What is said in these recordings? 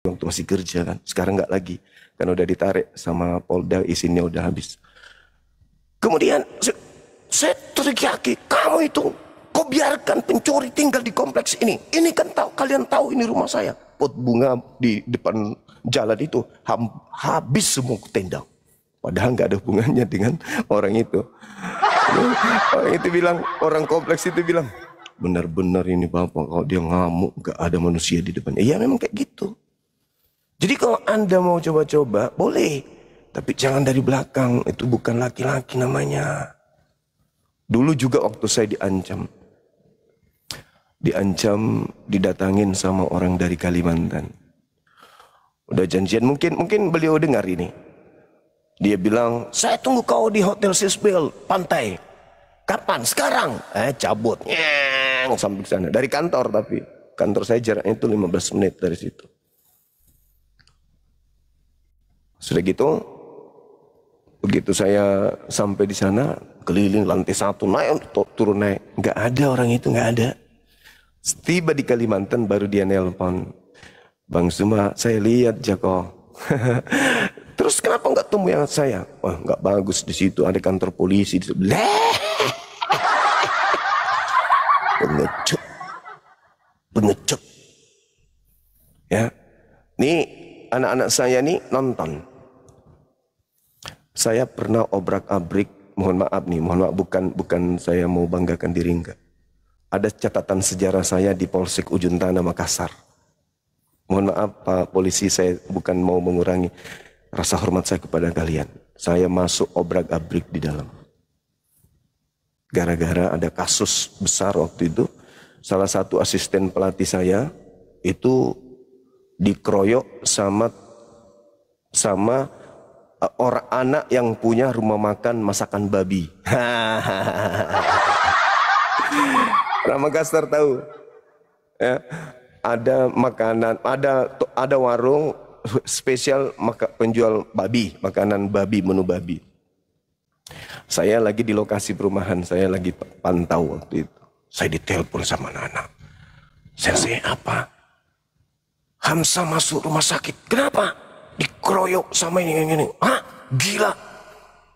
waktu masih kerja kan. Sekarang nggak lagi, kan udah ditarik sama Polda, izinnya udah habis. Kemudian saya teriaki, kamu itu kok biarkan pencuri tinggal di kompleks ini? Ini kan kalian tahu ini rumah saya. Pot bunga di depan jalan itu habis semua tenda. Padahal nggak ada hubungannya dengan orang itu. Orang itu bilang, orang kompleks itu bilang, benar-benar ini bapak kalau dia ngamuk nggak ada manusia di depannya. Iya memang kayak gitu. Jadi kalau Anda mau coba-coba boleh, tapi jangan dari belakang. Itu bukan laki-laki namanya. Dulu juga waktu saya diancam didatangin sama orang dari Kalimantan. Udah janjian, mungkin beliau dengar ini. Dia bilang, saya tunggu kau di Hotel Sisbel Pantai. Kapan? Sekarang? Cabut. Sampai ke sana. Dari kantor tapi. Kantor saya jaraknya itu 15 menit dari situ. Sudah gitu, begitu saya sampai di sana, keliling lantai 1, naik, turun naik. Nggak ada orang itu, nggak ada. Tiba di Kalimantan baru dia nelpon. Bang Zuma, saya lihat Jako. Terus kenapa nggak temu yang saya? Wah, nggak bagus di situ, ada kantor polisi. Pengecut. Ya, nih anak-anak saya nih nonton. Saya pernah obrak-abrik, mohon maaf, bukan saya mau banggakan diri, enggak. Ada catatan sejarah saya di Polsek Ujuntana Makassar. Mohon maaf Pak Polisi, saya bukan mau mengurangi rasa hormat saya kepada kalian. Saya masuk obrak-abrik di dalam. Gara-gara ada kasus besar waktu itu, salah satu asisten pelatih saya itu dikeroyok sama orang anak yang punya rumah makan masakan babi. Orang Makassar tahu. Ya, ada makanan, ada warung spesial penjual babi, makanan babi, menu babi. Saya lagi di lokasi perumahan, saya lagi pantau waktu itu. Saya ditelepon sama anak. Sensei apa? Hamsa masuk rumah sakit. Kenapa? Dikeroyok sama ini. Hah? Gila.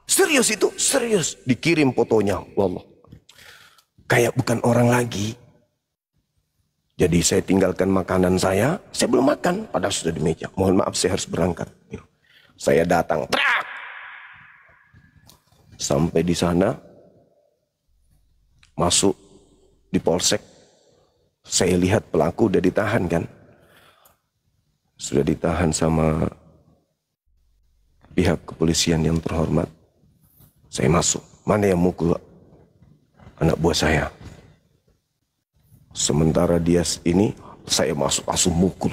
Serius itu? Serius. Dikirim fotonya. Wallah. Kayak bukan orang lagi. Jadi saya tinggalkan makanan saya belum makan. Padahal sudah di meja. Mohon maaf, saya harus berangkat. Saya datang. Sampai di sana. Masuk di polsek. Saya lihat pelaku udah ditahan kan. Sudah ditahan sama pihak kepolisian yang terhormat. Saya masuk. Mana yang mukul anak buah saya? Sementara dia ini, saya masuk langsung mukul.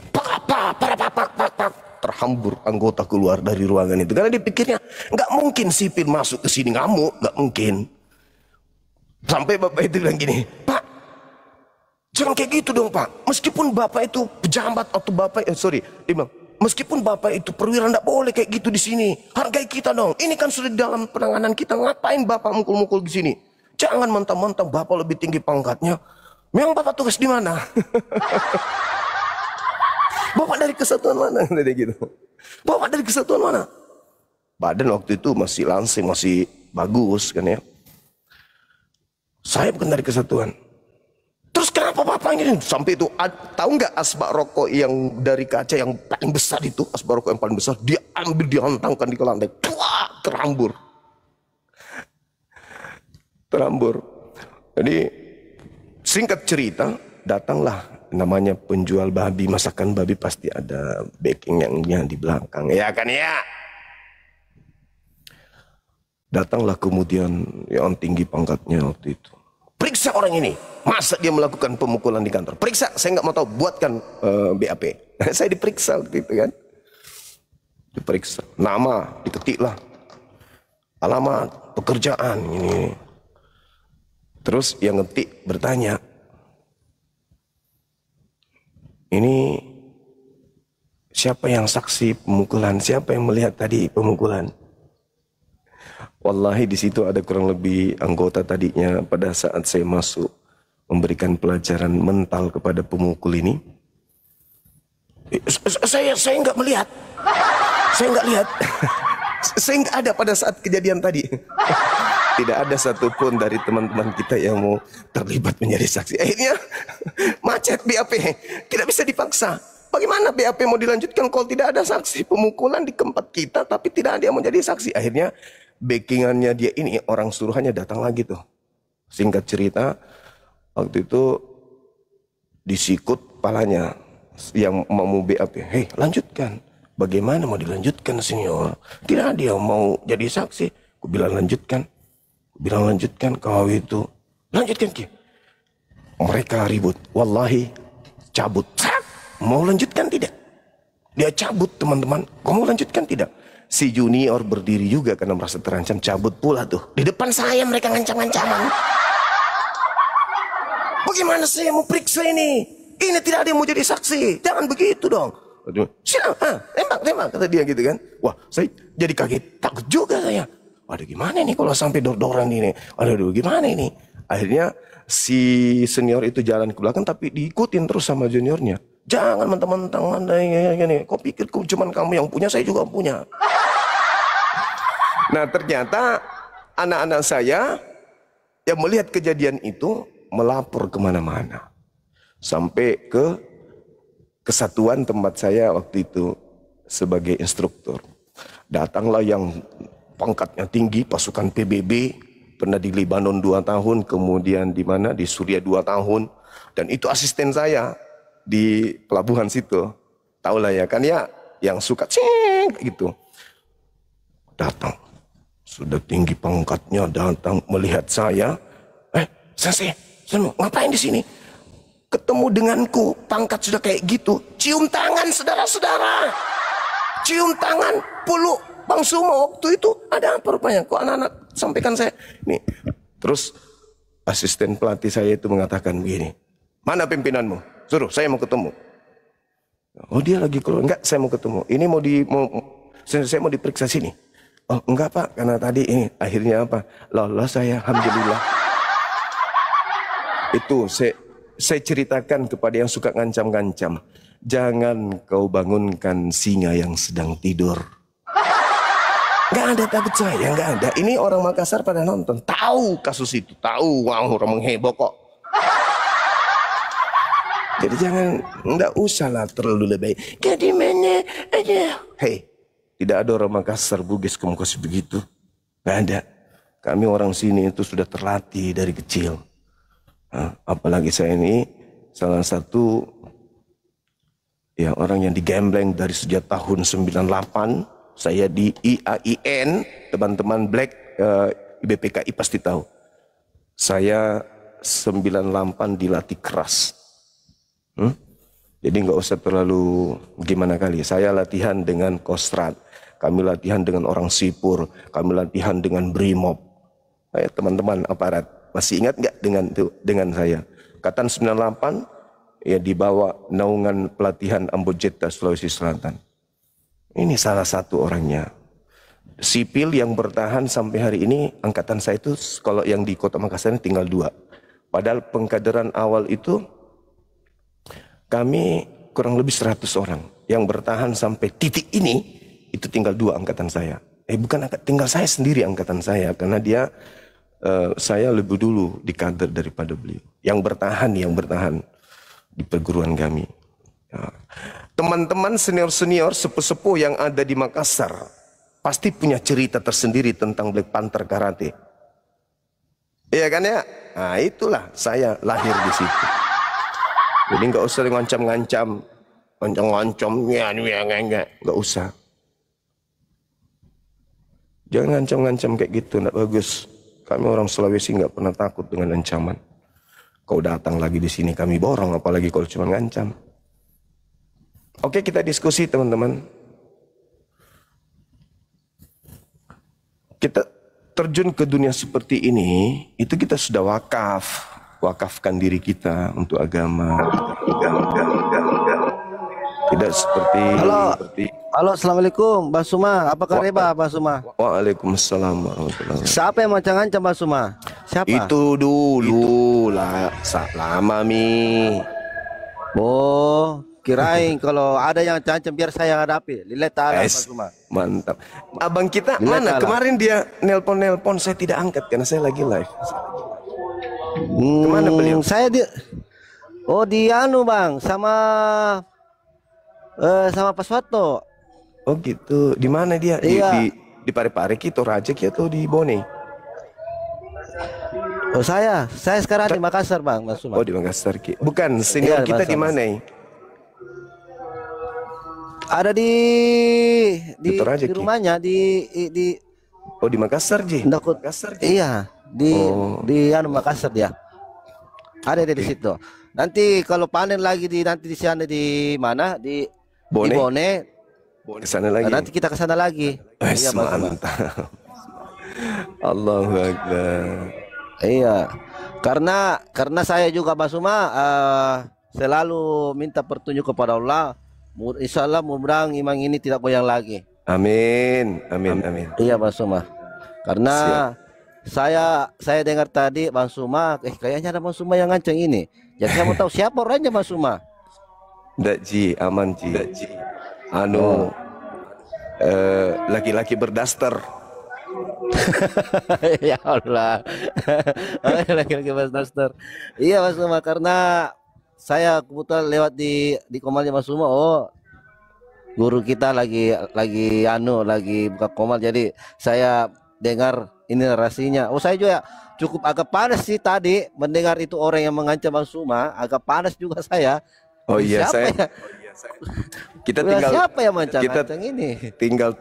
Terhambur anggota keluar dari ruangan itu. Karena dia pikirnya, nggak mungkin sipil masuk ke sini ngamuk, nggak mungkin. Sampai bapak itu bilang gini, Pak, jangan kayak gitu dong Pak. Meskipun bapak itu pejabat atau bapak, dia bilang, meskipun bapak itu perwira, nggak boleh kayak gitu di sini. Hargai kita dong. Ini kan sudah di dalam penanganan kita. Ngapain bapak mukul-mukul di sini? Jangan mentang-mentang bapak lebih tinggi pangkatnya. Memang bapak tugas di mana? Bapak dari kesatuan mana? Gitu. Bapak dari kesatuan mana? Badan waktu itu masih langsing, masih bagus kan ya. Saya bukan dari kesatuan. Terus kenapa bapak ini? Sampai itu, tahu nggak asbak rokok yang dari kaca yang paling besar itu, asbak rokok yang paling besar, dia ambil, dihantangkan di lantai. Terhambur. Jadi singkat cerita, datanglah namanya penjual babi, masakan babi pasti ada backing yang di belakang, ya kan ya. Datanglah kemudian yang tinggi pangkatnya waktu itu. Periksa orang ini, masa dia melakukan pemukulan di kantor? Periksa, saya nggak mau tahu, buatkan BAP. Saya diperiksa gitu kan. Diperiksa, nama diketiklah, alamat, pekerjaan ini. Terus yang ngetik bertanya, ini siapa yang saksi pemukulan? Siapa yang melihat tadi pemukulan? Wallahi di situ ada kurang lebih anggota tadinya pada saat saya masuk memberikan pelajaran mental kepada pemukul ini. Saya nggak melihat. Saya nggak lihat. Saya nggak ada pada saat kejadian tadi. Tidak ada satupun dari teman-teman kita yang mau terlibat menjadi saksi. Akhirnya macet BAP, tidak bisa dipaksa. Bagaimana BAP mau dilanjutkan kalau tidak ada saksi? Pemukulan di tempat kita tapi tidak ada yang mau jadi saksi. Akhirnya backingannya dia ini, orang suruhannya datang lagi tuh. Singkat cerita, waktu itu disikut kepalanya yang mau BAP. Hei, lanjutkan. Bagaimana mau dilanjutkan senior? Tidak ada yang mau jadi saksi. Aku bilang lanjutkan. Bilang lanjutkan, kau itu lanjutkan Ki. Mereka ribut, wallahi cabut. Mau lanjutkan tidak? Dia cabut teman-teman. Kau mau lanjutkan tidak? Si junior berdiri juga karena merasa terancam, cabut pula tuh. Di depan saya mereka ngancam-ngancaman. Bagaimana saya mau periksa ini? Ini tidak ada yang mau jadi saksi. Jangan begitu dong. Siapa? Tembak kata dia gitu kan. Wah, saya jadi kaget, takut juga saya. Waduh gimana nih kalau sampai dor-doran ini? Waduh gimana ini? Akhirnya si senior itu jalan ke belakang tapi diikutin terus sama juniornya. Jangan mentang-mentang Anda ini. Kok pikir cuma kamu yang punya, saya juga punya. Nah ternyata anak-anak saya yang melihat kejadian itu melapor kemana-mana. Sampai ke kesatuan tempat saya waktu itu sebagai instruktur. Datanglah yang pangkatnya tinggi, pasukan PBB, pernah di Lebanon 2 tahun, kemudian di mana di Suriah 2 tahun, dan itu asisten saya di pelabuhan situ. Tahu lah ya kan ya, yang suka cing gitu. Datang, sudah tinggi pangkatnya datang melihat saya. Sensei, ngapain di sini? Ketemu denganku, pangkat sudah kayak gitu. Cium tangan saudara-saudara. Cium tangan, peluk. Bang Sumo waktu itu ada apa rupanya? Kok anak-anak sampaikan saya? Nih. Terus asisten pelatih saya itu mengatakan begini. Mana pimpinanmu? Suruh, saya mau ketemu. Oh dia lagi keluar. Enggak, saya mau ketemu. Ini saya mau diperiksa sini. Oh enggak Pak, karena tadi ini akhirnya apa? Lolos saya, alhamdulillah. Itu saya ceritakan kepada yang suka ngancam-ngancam. Jangan kau bangunkan singa yang sedang tidur. Gak ada takut saya, gak ada. Ini orang Makassar pada nonton, tahu kasus itu, tahu, wow, orang mengheboh kok. Jadi jangan, nggak usah lah terlalu lebih. Jadi mana aja. Hei, tidak ada orang Makassar Bugis kemukas begitu, gak ada. Kami orang sini itu sudah terlatih dari kecil. Nah, apalagi saya ini salah satu ya orang yang digembleng dari sejak tahun 98. Saya di IAIN, teman-teman Black IBPKI pasti tahu. Saya 98 dilatih keras. Jadi nggak usah terlalu gimana kali. Saya latihan dengan Kostrad, kami latihan dengan orang Sipur, kami latihan dengan Brimob. Teman-teman aparat masih ingat nggak dengan saya? Katan 98 ya dibawa naungan pelatihan Ambojeta Sulawesi Selatan. Ini salah satu orangnya. Sipil yang bertahan sampai hari ini angkatan saya itu kalau yang di Kota Makassar ini tinggal 2. Padahal pengkaderan awal itu kami kurang lebih 100 orang. Yang bertahan sampai titik ini itu tinggal 2 angkatan saya. Bukan tinggal saya sendiri angkatan saya karena saya lebih dulu dikader daripada beliau. Yang bertahan di perguruan kami. Teman-teman senior-senior sepuh-sepuh yang ada di Makassar pasti punya cerita tersendiri tentang Black Panther Karate. Iya kan ya? Nah itulah saya lahir di situ. Jadi nggak usah ngancam-ngancam, nggak usah. Jangan ngancam-ngancam kayak gitu, nggak bagus. Kami orang Sulawesi nggak pernah takut dengan ancaman. Kau datang lagi di sini kami borong, apalagi kalau cuma ngancam. Oke, kita diskusi teman-teman. Kita terjun ke dunia seperti ini, itu kita sudah wakafkan diri kita untuk agama. Tidak seperti Halo, assalamualaikum, Mbak Suma. Apa kabar, Mbak Suma? Waalaikumsalam warahmatullahi wabarakatuh. Siapa yang macam-macam, Mbak Suma? Siapa? Itu dulu lah, lama mi. Oh, Kirain kalau ada yang cancam biar saya hadapi. Lillahi ta'ala Bang Es, Suma. mantap. Abang kita Lillahi mana? ta'ala. Kemarin dia nelpon saya tidak angkat karena saya lagi live. Kemana beliau? Saya di Oh di anu Bang sama Pak Soto. Oh gitu. Di mana dia? Iya. Di Parepare gitu, Raja atau di Bone? Oh saya sekarang di Makassar Bang Suma. Oh di Makassar Ki. Bukan, senior Iya, kita Makassar. di mana? Ada di Dr. Raja, di Ki? rumahnya di Oh di Makassar Ji. Ndakut. Makassar Ji. Iya, di anu Makassar dia. Ada di situ. Nanti kalau panen lagi nanti di sana di mana? Di Bone? Di Bone. Bone sana lagi. Nanti kita ke sana lagi. Iya, Bang Suma. Mantap. Allahu Akbar. Iya. Karena saya juga Bang Suma selalu minta petunjuk kepada Allah. Insya Allah mudah-mudahan iman ini tidak goyang lagi. Amin. Amin. Amin. Iya Bang Suma. Karena saya dengar tadi Bang Suma, kayaknya ada Bang Suma yang nganceng ini. Jadi saya mau tahu siapa orangnya Bang Suma. Ndak Ji, aman Ji. Anu laki-laki berdaster. Ya Allah. Laki-laki Mas Daster. Iya Mas Suma, karena saya kebetulan lewat di komalnya Mas Suma. Oh, guru kita lagi buka komal, jadi saya dengar ini narasinya. Oh, saya juga cukup agak panas sih tadi mendengar itu orang yang mengancam Bang Suma, agak panas juga saya. Oh iya, siapa ya? Kita tinggal siapa yang mengancam kita ini? tinggal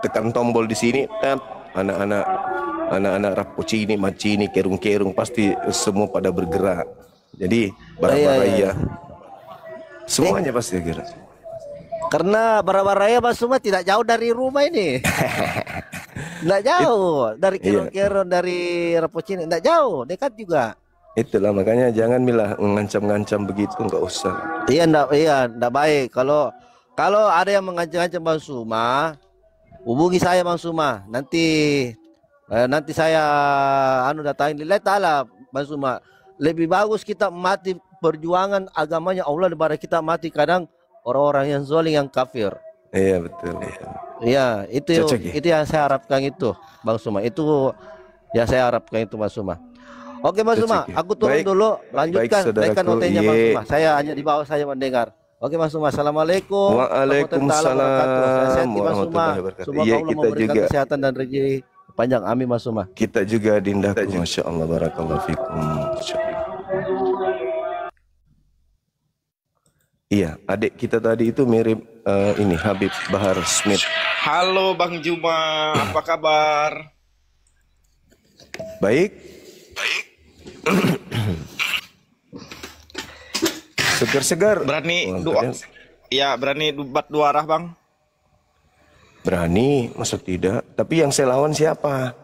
tekan tombol di sini, tap, anak-anak Rapocini, Macini, Kerung-kerung pasti semua pada bergerak. Jadi Barabaraya semuanya pasti kira. Karena Barabaraya Bang Suma tidak jauh dari rumah ini. Tidak jauh dari Kerong-kerong, dari Rapocini, tidak jauh, dekat juga. Itulah makanya jangan milah ngancam-ngancam begitu, nggak usah. Iya, enggak baik. Kalau ada yang mengancam-ancam Bang Suma, hubungi saya Bang Suma. Nanti saya datangin. Lillahi ta'ala Bang Suma. Lebih bagus kita mati perjuangan agamanya Allah daripada kita mati kadang orang-orang yang zalim, yang kafir. Iya betul. Iya, itu yang saya harapkan itu Bang Suma. Itu yang saya harapkan itu Bang Suma. Oke Bang Suma, aku turun dulu, lanjutkan naikkan OT-nya Bang Suma. Saya hanya di bawah saya mendengar. Oke Bang Suma, assalamualaikum. Waalaikumsalam warahmatullahi wabarakatuh. Semoga Allah memberikan kesehatan dan rezeki panjang, amin Bang Suma. Kita juga dindaku, masya Allah, barakallahu fikum. Iya, adik kita tadi itu mirip ini Habib Bahar Smith. Halo Bang Juma, apa kabar? Baik. Segar-segar. Berani dua? Ya, berani debat dua arah Bang. Berani, masa tidak? Tapi yang saya lawan siapa?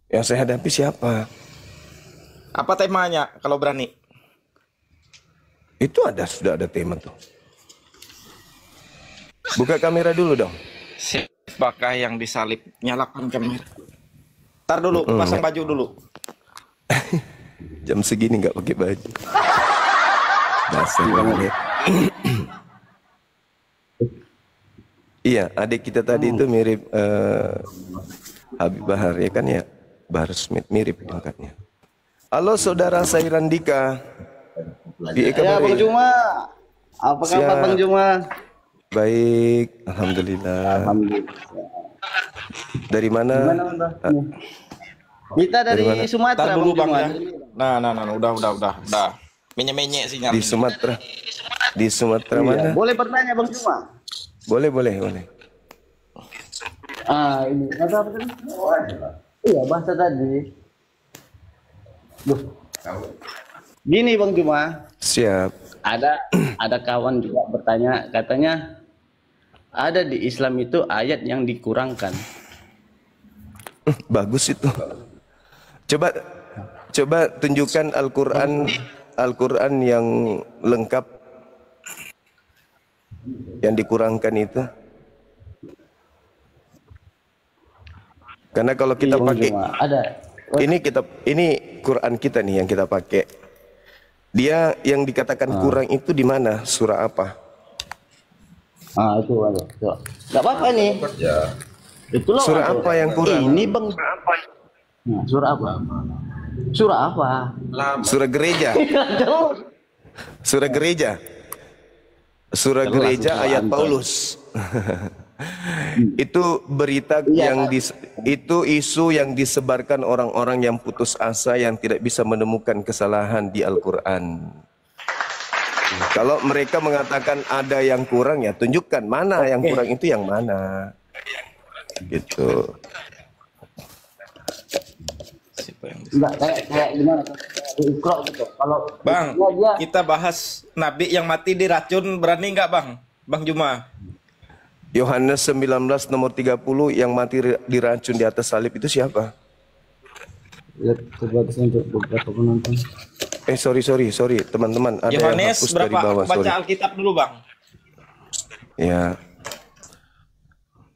Yang saya hadapi siapa? Apa temanya kalau berani? Itu sudah ada tema tuh. Buka kamera dulu dong. Siapakah yang disalib? Nyalakan kamera. Ntar dulu, pasang baju dulu. Jam segini nggak pakai baju. Dasar banget. Iya, adik kita tadi itu mirip Habib Bahar ya kan ya, Bahar Smith, mirip pangkatnya. Halo saudara Sairandika. Ya Bang Juma, apa kabar Bang Juma? Baik, alhamdulillah. Dari mana? Kita dari Sumatera Bang Juma. Ya. Nah, udah. Menye-menye sinyal. Di Sumatera. Di Sumatera mana? Boleh bertanya Bang Juma? Boleh. Ini apa tadi? Iya, bahasa tadi. Duh. Gini Bang Juma. Siap. Ada kawan juga bertanya, katanya ada di Islam itu ayat yang dikurangkan. Bagus itu. Coba tunjukkan Al-Qur'an yang lengkap yang dikurangkan itu. Karena kalau kita pakai ada. ini Quran kita nih yang kita pakai. Dia yang dikatakan kurang itu di mana? Surah apa? Itu ada. Enggak apa-apa nih. Itulah Surah apa yang kurang? Ini Bang. Nah, surah apa? Surah apa? Surah gereja. Surah gereja. Surah gereja ayat Paulus. Itu berita itu isu yang disebarkan orang-orang yang putus asa yang tidak bisa menemukan kesalahan di Al-Qur'an. Kalau mereka mengatakan ada yang kurang, ya tunjukkan mana yang kurang itu yang mana. Gitu. Enggak kayak gimana? Ikro gitu. Kalau Bang, dia kita bahas nabi yang mati diracun, berani nggak Bang? Bang Juma. Yohanes 19 nomor 30 yang mati diracun di atas salib itu siapa? lihat terbatas untuk beberapa penonton. Sorry teman-teman, ada yang Yohanes hapus dari berapa? bawah. Baca Sorry. Alkitab dulu Bang. Ya.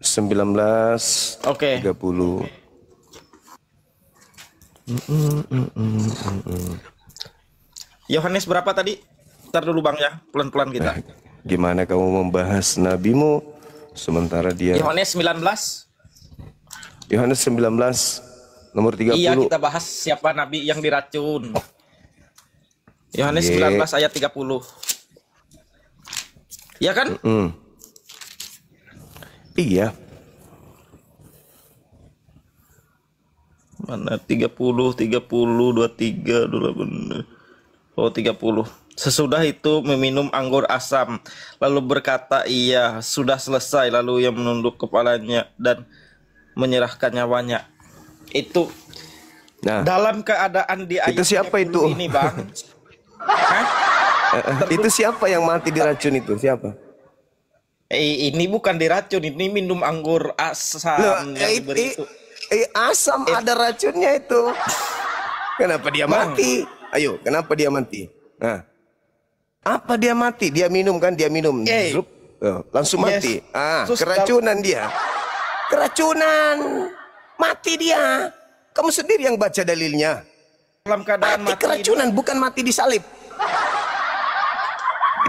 19 Oke. 30. Yohanes berapa tadi? Ntar dulu Bang ya, pelan-pelan kita. Gimana kamu membahas nabimu sementara dia Yohanes 19. Yohanes 19 nomor 30. Iya, kita bahas siapa nabi yang diracun. Yohanes Ye. 19 ayat 30. Iya kan? Iya. Mana 30, 23, 28. Oh, 30. Sesudah itu meminum anggur asam, lalu berkata, "Iya, sudah selesai." Lalu ia menunduk kepalanya dan menyerahkan nyawanya. Itu Nah, dalam keadaan di ayat itu siapa 30 itu? ini, Bang. Hah? itu siapa yang mati diracun itu? Siapa? Ini bukan diracun, ini minum anggur asam Loh, yang diberi itu. asam ada racunnya itu. Kenapa dia Bang. mati? Ayo, kenapa dia mati? Nah, apa dia mati? Dia minum kan? Dia minum. Zup. Langsung Yes. mati. Terus Keracunan dia. Keracunan. Mati dia. Kamu sendiri yang baca dalilnya. Dalam keadaan Mati mati keracunan, bukan mati disalib.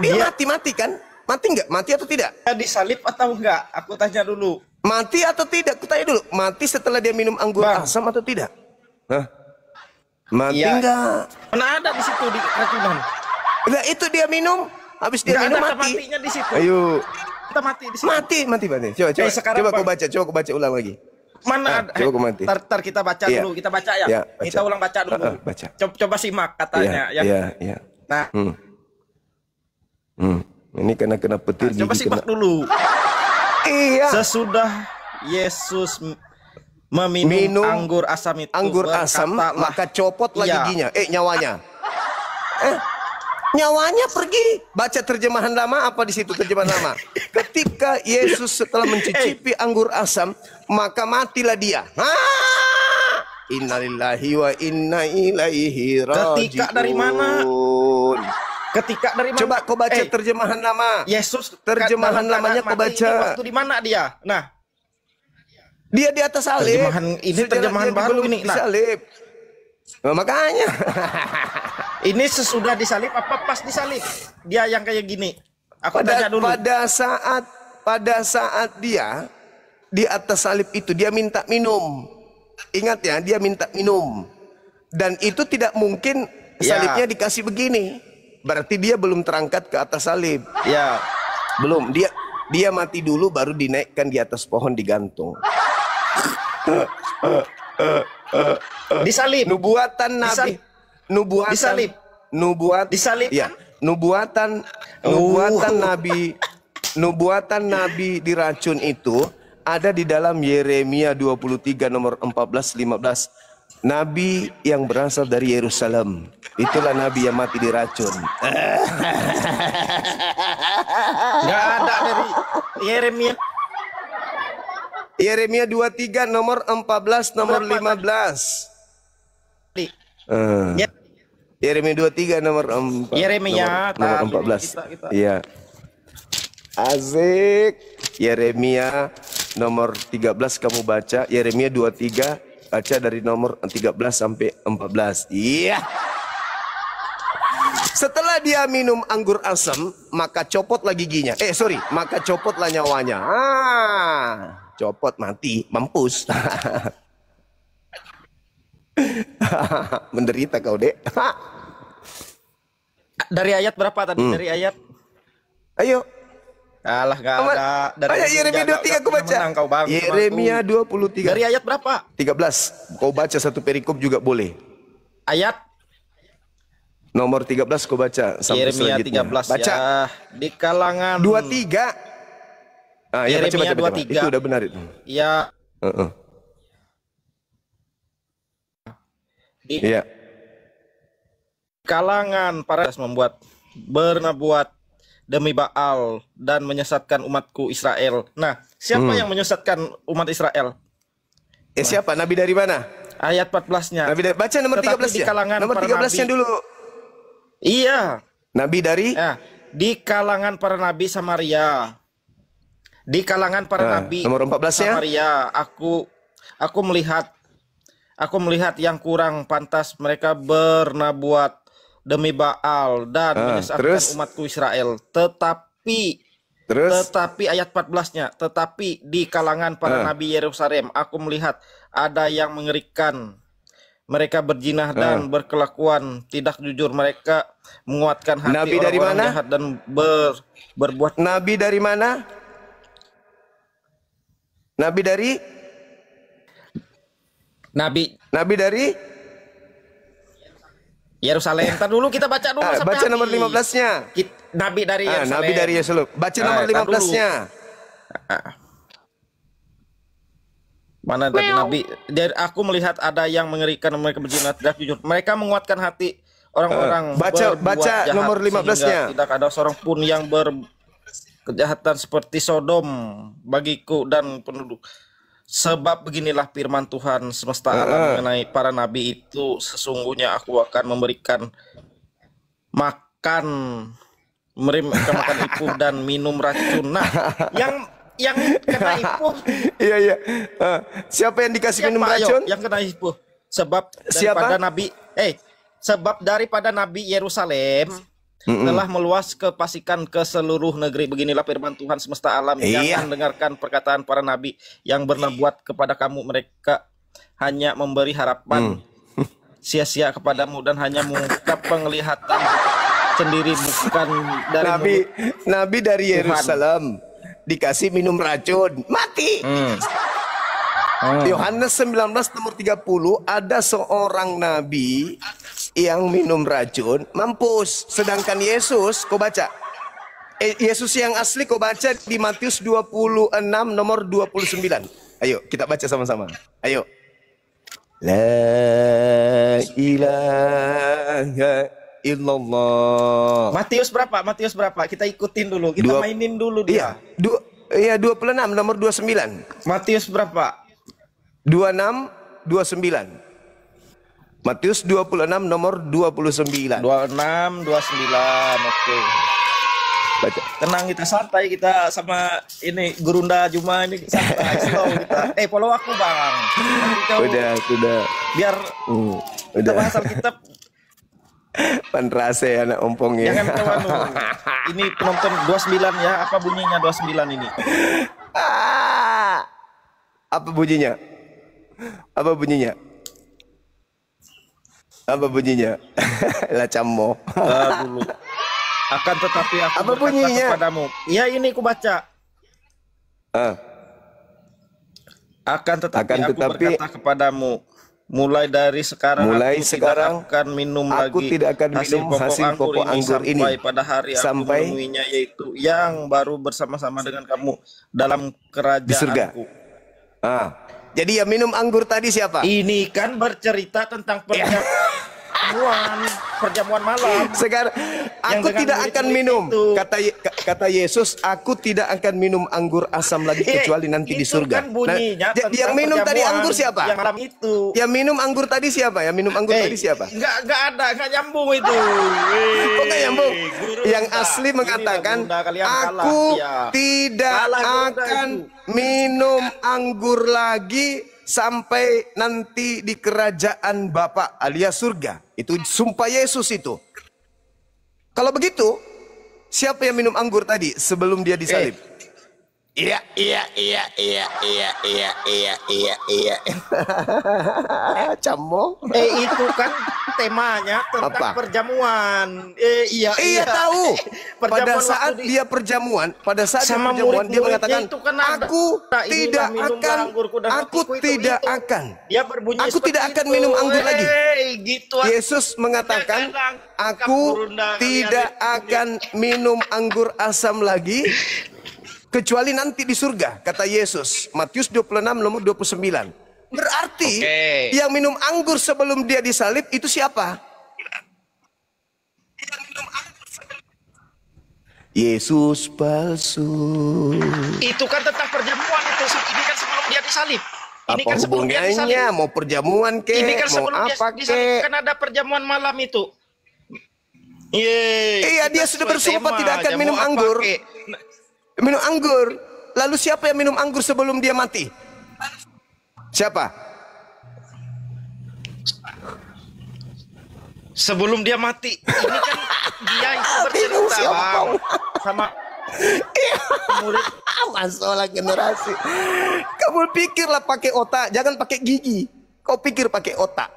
Dia mati kan? Mati nggak? Mati atau tidak? dia disalib atau enggak? Aku tanya dulu. Mati atau tidak? Aku tanya dulu. Mati setelah dia minum anggur Bang. asam atau tidak? Hah? Mati Iya. enggak? Mana ada di situ di keracunan? Nah, itu dia minum. Habis dia Enggak minum ada mati. matinya di situ. Ayo. Kita mati di situ. Mati. Coba sekarang, coba Bang. coba kau baca ulang lagi. Mana Ah, ada? coba aku mati. Tar kita baca Iya. dulu. Kita baca ya. Iya, baca. Kita ulang baca dulu. Baca. Coba simak katanya ya. Iya. Nah, Ini kena petir coba gigi simak kena. dulu. Iya. Sesudah Yesus meminum Minum anggur asam itu, Anggur asam, berkatalah, maka copotlah iya. giginya. Nyawanya. Nyawanya pergi. Baca terjemahan lama, apa di situ terjemahan lama? Ketika Yesus setelah mencicipi anggur asam, maka matilah dia. Innalillahi wa inna ilaihi raji'un. Ketika dari mana? Ketika dari mana? Coba kau baca terjemahan lama. Yesus Terjemahan dalam lamanya keadaan kau mati baca. ini waktu di mana dia? Nah, Dia di atas salib. ini terjemahan Dia baru belum ini. Nah. Salib. Nah, makanya. ini sesudah disalib apa pas disalib? Dia yang kayak gini. Aku tanya dulu. Pada saat dia di atas salib itu dia minta minum. Ingat ya, dia minta minum. Dan itu tidak mungkin salibnya dikasih begini. Berarti dia belum terangkat ke atas salib. Ya, Belum. Dia mati dulu baru dinaikkan di atas pohon digantung. disalib. Nubuatan Nabi. Nubuatan. Disalib. Disalib. Ya. Nubuatan Nabi. Nubuatan Nabi diracun itu ada di dalam Yeremia 23 nomor 14-15. Nabi yang berasal dari Yerusalem. Itulah Nabi yang mati diracun. Nggak ada dari Yeremia. Yeremia 23 nomor 14 nomor 15. Ya, Yeremia 23 nomor 4. Yeremia, nomor tahu 14. kita. Iya. Asik. Yeremia nomor 13 kamu baca. Yeremia 23 baca dari nomor 13 sampai 14. Iya. Setelah dia minum anggur asam, maka copotlah giginya. Maka copotlah nyawanya. Copot, mati, mampus. Menderita kau, Dek. Dari ayat berapa tadi? Dari ayat? Ayo. Alah, gak ada. Ayat Yeremia 23 aku baca. Kau bang, Yeremia 23. Dari ayat berapa? 13. Kau baca satu perikop juga boleh. Ayat Nomor 13 kau baca sampai Yeremia selanjutnya. 13 Baca. ya. Di kalangan 23. Ya, Yeremia baca. 23. Itu udah benar itu. Ya, di Iya. kalangan para membuat bernabuat demi Baal dan menyesatkan umatku Israel. Nah, siapa yang menyesatkan umat Israel? Siapa? Nabi dari mana? Ayat 14-nya. Baca nomor Tetapi 13 di ya. kalangan Nomor para 13-nya nabi. dulu. Iya. Nabi dari Ya, di kalangan para nabi Samaria. Di kalangan para nabi nomor 14-nya. Samaria, aku melihat yang kurang pantas mereka bernabuat demi Baal dan menyesatkan terus? umatku Israel. Tetapi ayat 14-nya, tetapi di kalangan para nabi Yerusalem aku melihat ada yang mengerikan. Mereka berjinah dan berkelakuan tidak jujur. Mereka menguatkan hati Nabi dari orang-orang mana? jahat dan berbuat. Nabi dari mana? Nabi dari Nabi dari Yerusalem. Ntar dulu kita baca dulu sampai baca nomor habis. 15-nya. Nabi dari Yerusalem. Nabi dari Yerusalem. Baca nomor ntar 15-nya. Mana tadi Nabi? Dari aku melihat ada yang mengerikan, mereka berzina tidak jujur. Mereka menguatkan hati orang-orang baca jahat nomor 15-nya. sehingga tidak ada seorang pun yang berkejahatan seperti Sodom bagiku dan penduduk. Sebab beginilah firman Tuhan semesta alam mengenai para nabi itu, sesungguhnya aku akan memberikan makan makan ipuh dan minum racun. Nah, yang kena ipuh Iya. Siapa yang dikasih minum racun? Yang kena ipuh. Sebab Siapa? daripada nabi Yerusalem telah meluas kefasikan ke seluruh negeri. Beginilah firman Tuhan semesta alam. Iya. Jangan dengarkan perkataan para nabi yang bernabuat kepada kamu. Mereka hanya memberi harapan sia-sia kepadamu dan hanya mengungkap penglihatan sendiri, bukan dari Nabi dari Yerusalem dikasih minum racun, mati. Yohanes 19 nomor 30, ada seorang nabi yang minum racun, mampus. Sedangkan Yesus, kau baca. Yesus yang asli kau baca di Matius 26 nomor 29. Ayo, kita baca sama-sama. Ayo. La ilaha illallah. Matius berapa? Kita ikutin dulu. Kita mainin dulu dia. Iya, 26 nomor 29. Matius berapa? 26 29. Matius 26 nomor 29. 26 29. Oke. Baca. Tenang, kita santai, kita sama ini Gurunda Juma ini santai slow kita. Follow aku, Bang. Sudah. Biar kita udah. bahas Alkitab. Panrase anak ompongnya. Jangan kawan. Ini penonton 29 ya. Apa bunyinya 29 ini? Apa bunyinya? Lacammo. Dulu. Akan tetapi aku Apa berkata bunyinya? kepadamu. Ya, ini aku baca. Akan tetapi aku berkata kepadamu, mulai dari sekarang tidak akan minum hasil pokok anggur ini sampai pada hari aku menemuinya, yaitu yang baru bersama-sama dengan kamu dalam kerajaanku. Jadi yang minum anggur tadi siapa? Ini kan bercerita tentang perjamuan malam. Sekarang aku tidak akan minum. Kata Yesus, aku tidak akan minum anggur asam lagi kecuali nanti di surga. Kan bunyinya yang minum tadi anggur siapa? Yang malam itu. Yang minum anggur tadi siapa? Enggak ada, enggak nyambung itu. Kok enggak nyambung? Yang asli mengatakan, aku tidak akan minum anggur lagi sampai nanti di kerajaan Bapa alias surga. Itu sumpah Yesus itu. Kalau begitu, siapa yang minum anggur tadi sebelum dia disalib? Iya. Camo. Itu kan temanya tentang Apa? perjamuan. Iya tahu. Pada Perjamuan saat waktu dia perjamuan, pada saat dia sama perjamuan dia murid-muridnya mengatakan, itu kan ada. aku Nah, inilah tidak minumlah akan, anggurku dan aku rotiku itu, tidak itu. akan. Dia berbunyi Aku seperti tidak akan itu. minum anggur lagi. Gitu. Yesus mengatakan, aku tidak akan minum anggur asam lagi kecuali nanti di surga, kata Yesus. Matius 26 nomor 29. Berarti yang minum anggur sebelum dia disalib itu siapa? Yesus palsu. Itu kan tentang perjamuan itu. Ini kan sebelum dia disalib. Ini Apa kan sebelum dia disalib. hubungannya? Mau perjamuan kek? Ini kan Mau sebelum dia apa disalib kek? kan ada perjamuan malam itu. Yeay. Iya, dia Kita sudah sesuai bersumpah tema, tidak akan jamu minum apa, anggur. kek? Minum anggur. Lalu siapa yang minum anggur sebelum dia mati? Siapa? Sebelum dia mati. Ini kan dia itu Bingung bercerita siapa? Bang. Sama murid. Masalah generasi. Kamu pikirlah pakai otak, jangan pakai gigi. Kau pikir pakai otak.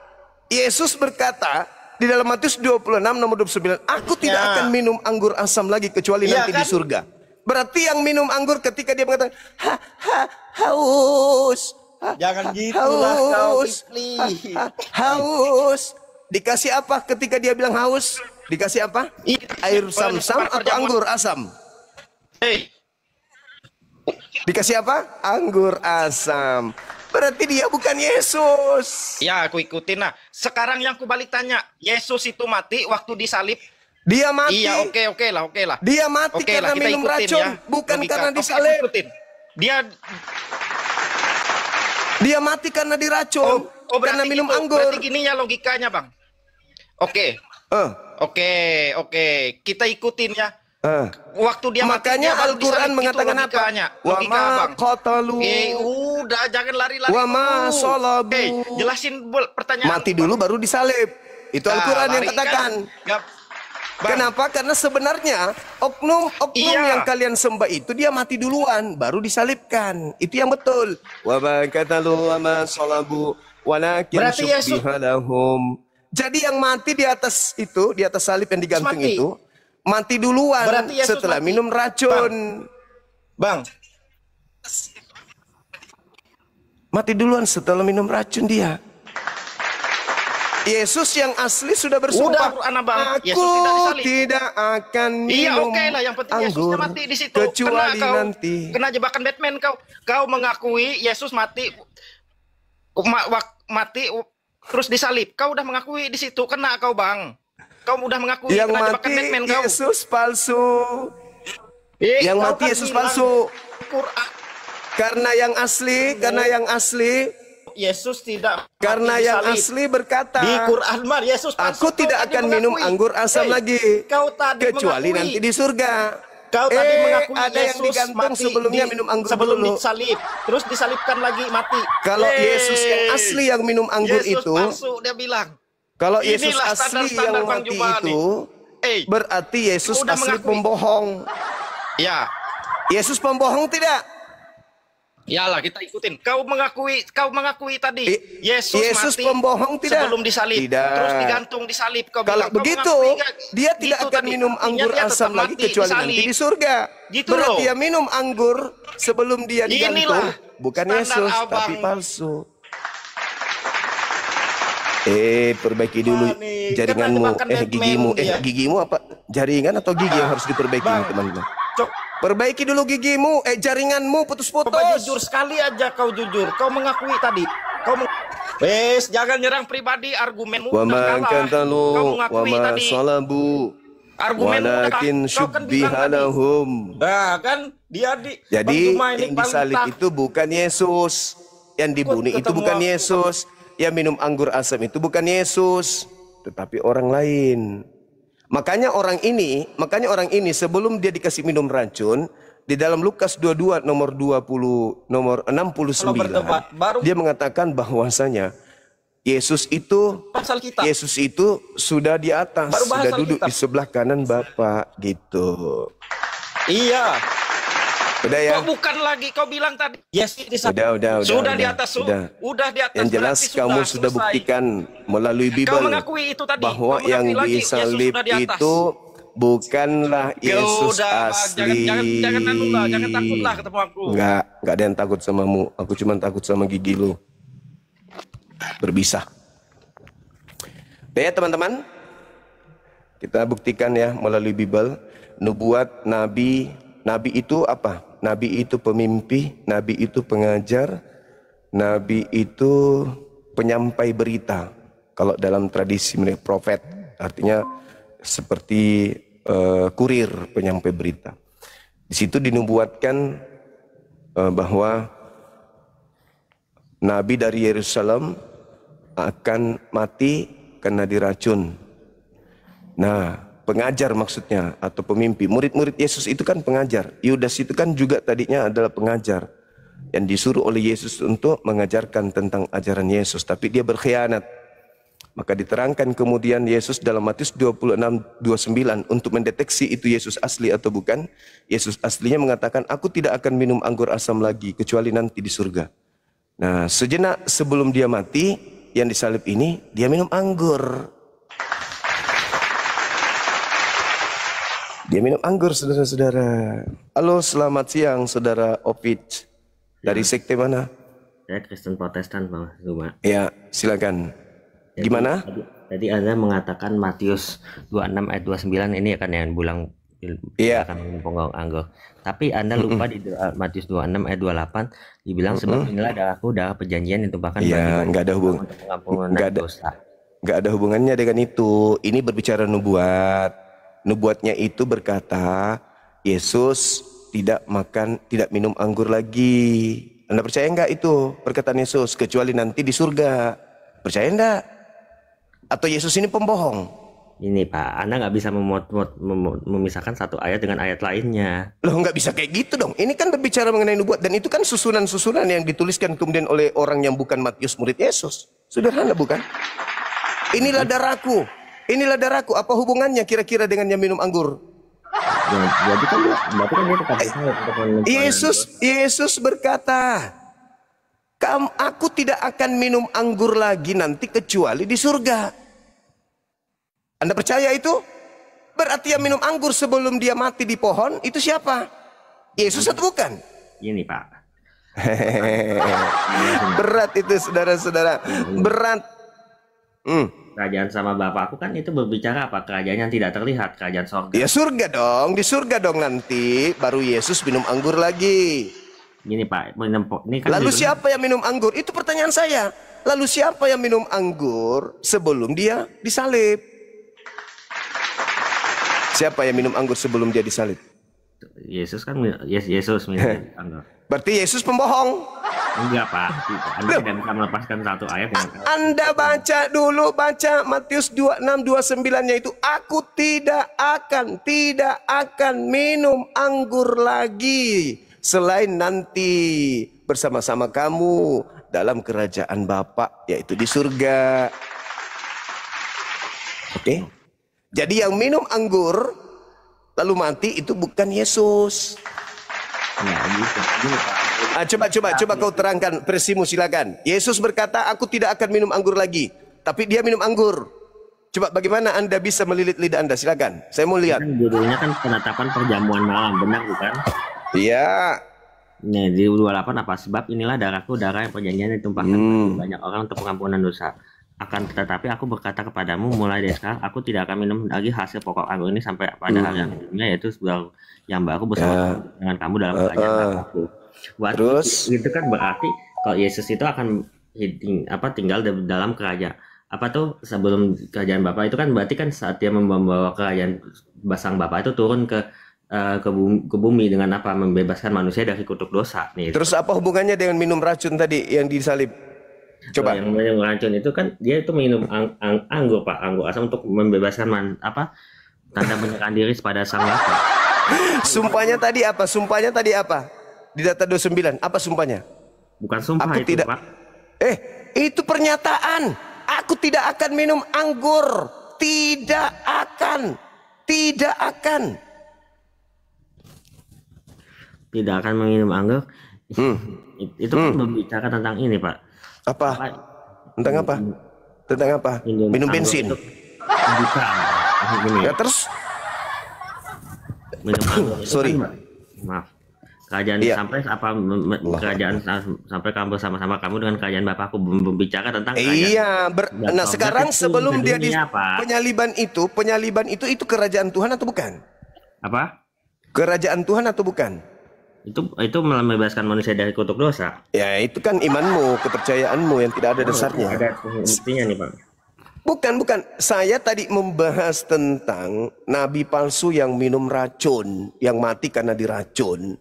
Yesus berkata di dalam Matius 26 nomor 29, aku tidak akan minum anggur asam lagi kecuali Ya, nanti kan? di surga. Berarti yang minum anggur ketika dia mengatakan haus. Jangan gitulah kau, Kipli. Haus. Dikasih apa ketika dia bilang haus? Dikasih apa? Air sam-sam atau anggur asam? Dikasih apa? Anggur asam. Berarti dia bukan Yesus. Ya, aku ikutin. Nah, sekarang yang aku balik tanya, Yesus itu mati waktu disalib? Dia mati. Iya, oke lah. Dia mati Oke karena lah, kita minum ikutin racun, ya. bukan Logika. karena Oke, disalib. aku ikutin. Dia mati karena diracun, karena berarti minum gitu. anggur. Berarti gini ya logikanya, Bang. Oke. Kita ikutin ya. Waktu dia mati, Makanya dia baru Al-Quran disalib, mengatakan gitu apa? logikanya. Wa Logika, ma Bang. qatalu. Udah jangan lari-lari. Wa ma dulu. shalabu. Jelasin pertanyaan. Mati dulu baru disalib. Itu Nah, Al-Quran yang lari katakan. kan? Bang, Kenapa? Karena sebenarnya oknum Iya. yang kalian sembah itu dia mati duluan, baru disalibkan. Itu yang betul. Wa ma qatalu wa ma shalabu walakin Berarti Yesus- syubbiha lahum. Jadi yang mati di atas itu, di atas salib yang digantung mati. itu, mati duluan Berarti Yesus setelah mati. minum racun. Bang, Mati duluan setelah minum racun dia. Yesus yang asli sudah bersumpah, Udah, anak Bang. aku Yesus tidak disalib." tidak akan iya minum oke lah. Yang penting Yesusnya anggur mati di situ. kecuali kena kau, nanti. Kena jebakan Batman kau. Kau mengakui Yesus mati, mati terus disalib. Kau udah mengakui di situ. Kena kau Bang. Kau udah mengakui Yang kena mati jebakan Batman kau. Yesus palsu. Yang kau mati kan Yesus bilang palsu. Quran, Karena yang asli, Yesus tidak karena mati yang disalib. asli berkata, Di Quran mah Yesus palsu. aku tidak Kau tadi akan minum mengakui. anggur asam lagi Kau tadi kecuali mengakui. nanti di surga. Kau tadi mengakui ada yang Yesus digantung mati sebelumnya minum anggur sebelum dulu. disalib, terus disalibkan lagi mati. Kalau Yesus yang asli yang minum anggur Yesus itu, palsu dia bilang. kalau Yesus Inilah asli standar-standar yang Bang mati Jumani. itu, berarti Yesus udah asli mengakui. pembohong. Ya, Yesus pembohong tidak? yalah kita ikutin. Kau mengakui tadi Yesus mati pembohong tidak? sebelum disalib, Tidak. terus digantung disalib. Kau Kalau bilang, kau begitu, mengakui nggak? dia tidak Gitu akan tadi. minum Artinya anggur dia asam tetap lagi mati, kecuali disalib. nanti di surga. Gitu Berarti loh. dia minum anggur sebelum dia digantung, Inilah bukan standar Yesus abang. tapi palsu. Perbaiki dulu nih, jaringanmu, kena jebakan Batman gigimu, dia. gigimu apa? Jaringan atau gigi yang harus diperbaiki Bang. teman-teman? Cok, Perbaiki dulu gigimu, jaringanmu putus-putus. coba jujur sekali aja kau jujur. Kau mengakui tadi. Wes, jangan nyerang pribadi, argumenmu Wa udah ma kalah. qatalu Kau wa mengakui ma tadi. salabu Argumenmu udah walakin kau kan bilang syubbiha tadi. lahum. Nah, kan dia Jadi Bang Juma ini yang paling disalib tak- itu bukan Yesus, yang dibunuh itu ketemu bukan aku. Yesus, yang minum anggur asam itu bukan Yesus, tetapi orang lain. Makanya orang ini sebelum dia dikasih minum racun, di dalam Lukas 22 nomor 69 Kalau berdebat, baru- dia mengatakan bahwasanya Yesus itu Pasal kita. Yesus itu sudah di atas, Baru bahas sudah duduk Alkitab. di sebelah kanan Bapa gitu. Iya. Udah ya. Kok bukan lagi kau bilang tadi? Yes, di sana. Udah. Sudah di atas, Udah. di atas. Yang jelas berarti kamu sudah selesai. buktikan melalui Kau Bible mengakui itu tadi. bahwa Kau mengakui yang lagi, disalib Yesus sudah di atas. itu bukanlah Yesus Udah, asli. jangan anulah, jangan takutlah ketemu aku. Enggak ada yang takut samamu. Aku cuma takut sama gigi lu. Berbisa. Oke ya teman-teman. Kita buktikan ya melalui Bible. Nubuat Nabi. Nabi itu apa? Nabi itu pemimpi. Nabi itu pengajar. Nabi itu penyampai berita. Kalau dalam tradisi mereka profet. Artinya seperti kurir penyampai berita. Di situ dinubuatkan bahwa Nabi dari Yerusalem akan mati karena diracun. Nah, pengajar maksudnya atau pemimpi. Murid-murid Yesus itu kan pengajar. Yudas itu kan juga tadinya adalah pengajar yang disuruh oleh Yesus untuk mengajarkan tentang ajaran Yesus, tapi dia berkhianat. Maka diterangkan kemudian Yesus dalam Matius 26:29 untuk mendeteksi itu Yesus asli atau bukan. Yesus aslinya mengatakan, aku tidak akan minum anggur asam lagi kecuali nanti di surga. Nah, sejenak sebelum dia mati, yang disalib ini, dia minum anggur. Dia minum anggur, saudara-saudara. Halo, selamat siang, saudara Ovid. Dari sekte mana? Saya Kristen Protestan, Bang Zuma. Ya, silakan. Gimana? Tadi Anda mengatakan Matius 26 ayat 29 ini akan yang bulang Iya. akan menggong anggur. Tapi Anda lupa di Matius 26 ayat 28 dibilang sebab inilah darahku, darah perjanjian yang ditumpahkan Ya, bagi nggak ada hubungan. untuk pengampunan Nggak ada. dosa. Nggak ada hubungannya dengan itu. Ini berbicara nubuat. Nubuatnya itu berkata, Yesus tidak minum anggur lagi. Anda percaya nggak itu perkataan Yesus? Kecuali nanti di surga. Percaya nggak? Atau Yesus ini pembohong? Ini Pak, Anda nggak bisa memisahkan satu ayat dengan ayat lainnya. Loh, nggak bisa kayak gitu dong. Ini kan berbicara mengenai nubuat. Dan itu kan susunan-susunan yang dituliskan kemudian oleh orang yang bukan Matius murid Yesus. Sederhana bukan? Inilah darahku. Inilah darahku. Apa hubungannya kira-kira dengan yang minum anggur? Ya, berarti kan dia tetap bisa untuk Yesus berkata, aku tidak akan minum anggur lagi nanti kecuali di surga. Anda percaya itu? Berarti yang minum anggur sebelum dia mati di pohon itu siapa? Yesus atau bukan? Ini Pak. Berat itu saudara-saudara. Berat. Kerajaan sama Bapakku kan itu berbicara apa? Kerajaan yang tidak terlihat, kerajaan sorga. Ya surga dong. Di surga dong nanti. Baru Yesus minum anggur lagi. Gini Pak, ini kan Lalu judulnya- siapa yang minum anggur? Itu pertanyaan saya. Lalu siapa yang minum anggur sebelum dia disalib? Siapa yang minum anggur sebelum dia disalib? Yesus kan Yesus minum anggur. Berarti Yesus pembohong. Enggak Pak, Anda tidak bisa melepaskan satu ayat dengan Anda baca dulu, baca Matius 26:29-nya itu. Aku tidak akan minum anggur lagi selain nanti bersama-sama kamu dalam kerajaan Bapa, yaitu di surga. Oke? Jadi yang minum anggur lalu mati itu bukan Yesus. ya, gitu. Gini, Pak. Coba kau terangkan versimu, silakan. Yesus berkata, aku tidak akan minum anggur lagi, tapi dia minum anggur. Coba bagaimana Anda bisa melilit lidah Anda, silakan. Saya mau lihat. Kan judulnya kan penetapan perjamuan malam, benar bukan? Iya. Nih di 28 apa? Sebab inilah darahku, darah yang perjanjian ditumpahkan bagi banyak orang untuk pengampunan dosa. Akan tetapi aku berkata kepadamu, mulai dari sekarang aku tidak akan minum lagi hasil pokok anggur ini sampai pada hari yang kedua, yaitu yang baru bersama dengan kamu dalam kerajaan Bapakku. Terus? Itu kan berarti kalau Yesus itu akan tinggal dalam kerajaan sebelum kerajaan Bapa itu kan berarti kan saat dia membawa kerajaan sang Bapa itu turun ke bumi dengan apa? Membebaskan manusia dari kutuk dosa nih. Terus apa hubungannya dengan minum racun tadi yang disalib? Coba. Yang minum racun itu kan dia itu minum anggur Pak, anggur asam untuk membebaskan tanda menyerahkan diri pada sang Bapa. Sumpahnya tadi apa? Di data 29, apa sumpahnya? Bukan sumpah Aku itu tidak. Pak. Itu pernyataan. Aku tidak akan minum anggur. Tidak akan. Tidak akan. Tidak akan meminum anggur. Itu kan berbicara tentang ini, Pak. Apa? Tentang apa? Tentang apa? Minum bensin. Bukan. Gini, Ya terus? minum anggur itu Sorry. kan, maaf. Kerajaan Iya. sampai apa kerajaan sampai kamu bersama-sama kamu dengan kerajaan Bapakku berbicara tentang kerajaan. Iya, nah Sorga sekarang itu sebelum dia di dunia, Pak. penyaliban itu kerajaan Tuhan atau bukan? Apa? Kerajaan Tuhan atau bukan? Itu membebaskan manusia dari kutuk dosa. Ya itu kan imanmu, kepercayaanmu yang tidak ada dasarnya. Ada buktinya nih, Pak. Bukan. Saya tadi membahas tentang nabi palsu yang minum racun, yang mati karena diracun.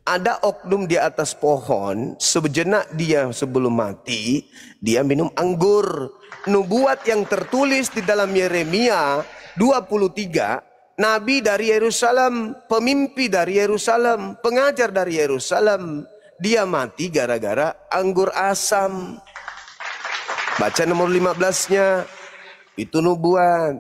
Ada oknum di atas pohon, sejenak dia sebelum mati, dia minum anggur. Nubuat yang tertulis di dalam Yeremia 23, nabi dari Yerusalem, pemimpi dari Yerusalem, pengajar dari Yerusalem, dia mati gara-gara anggur asam. Baca nomor 15-nya, itu nubuat.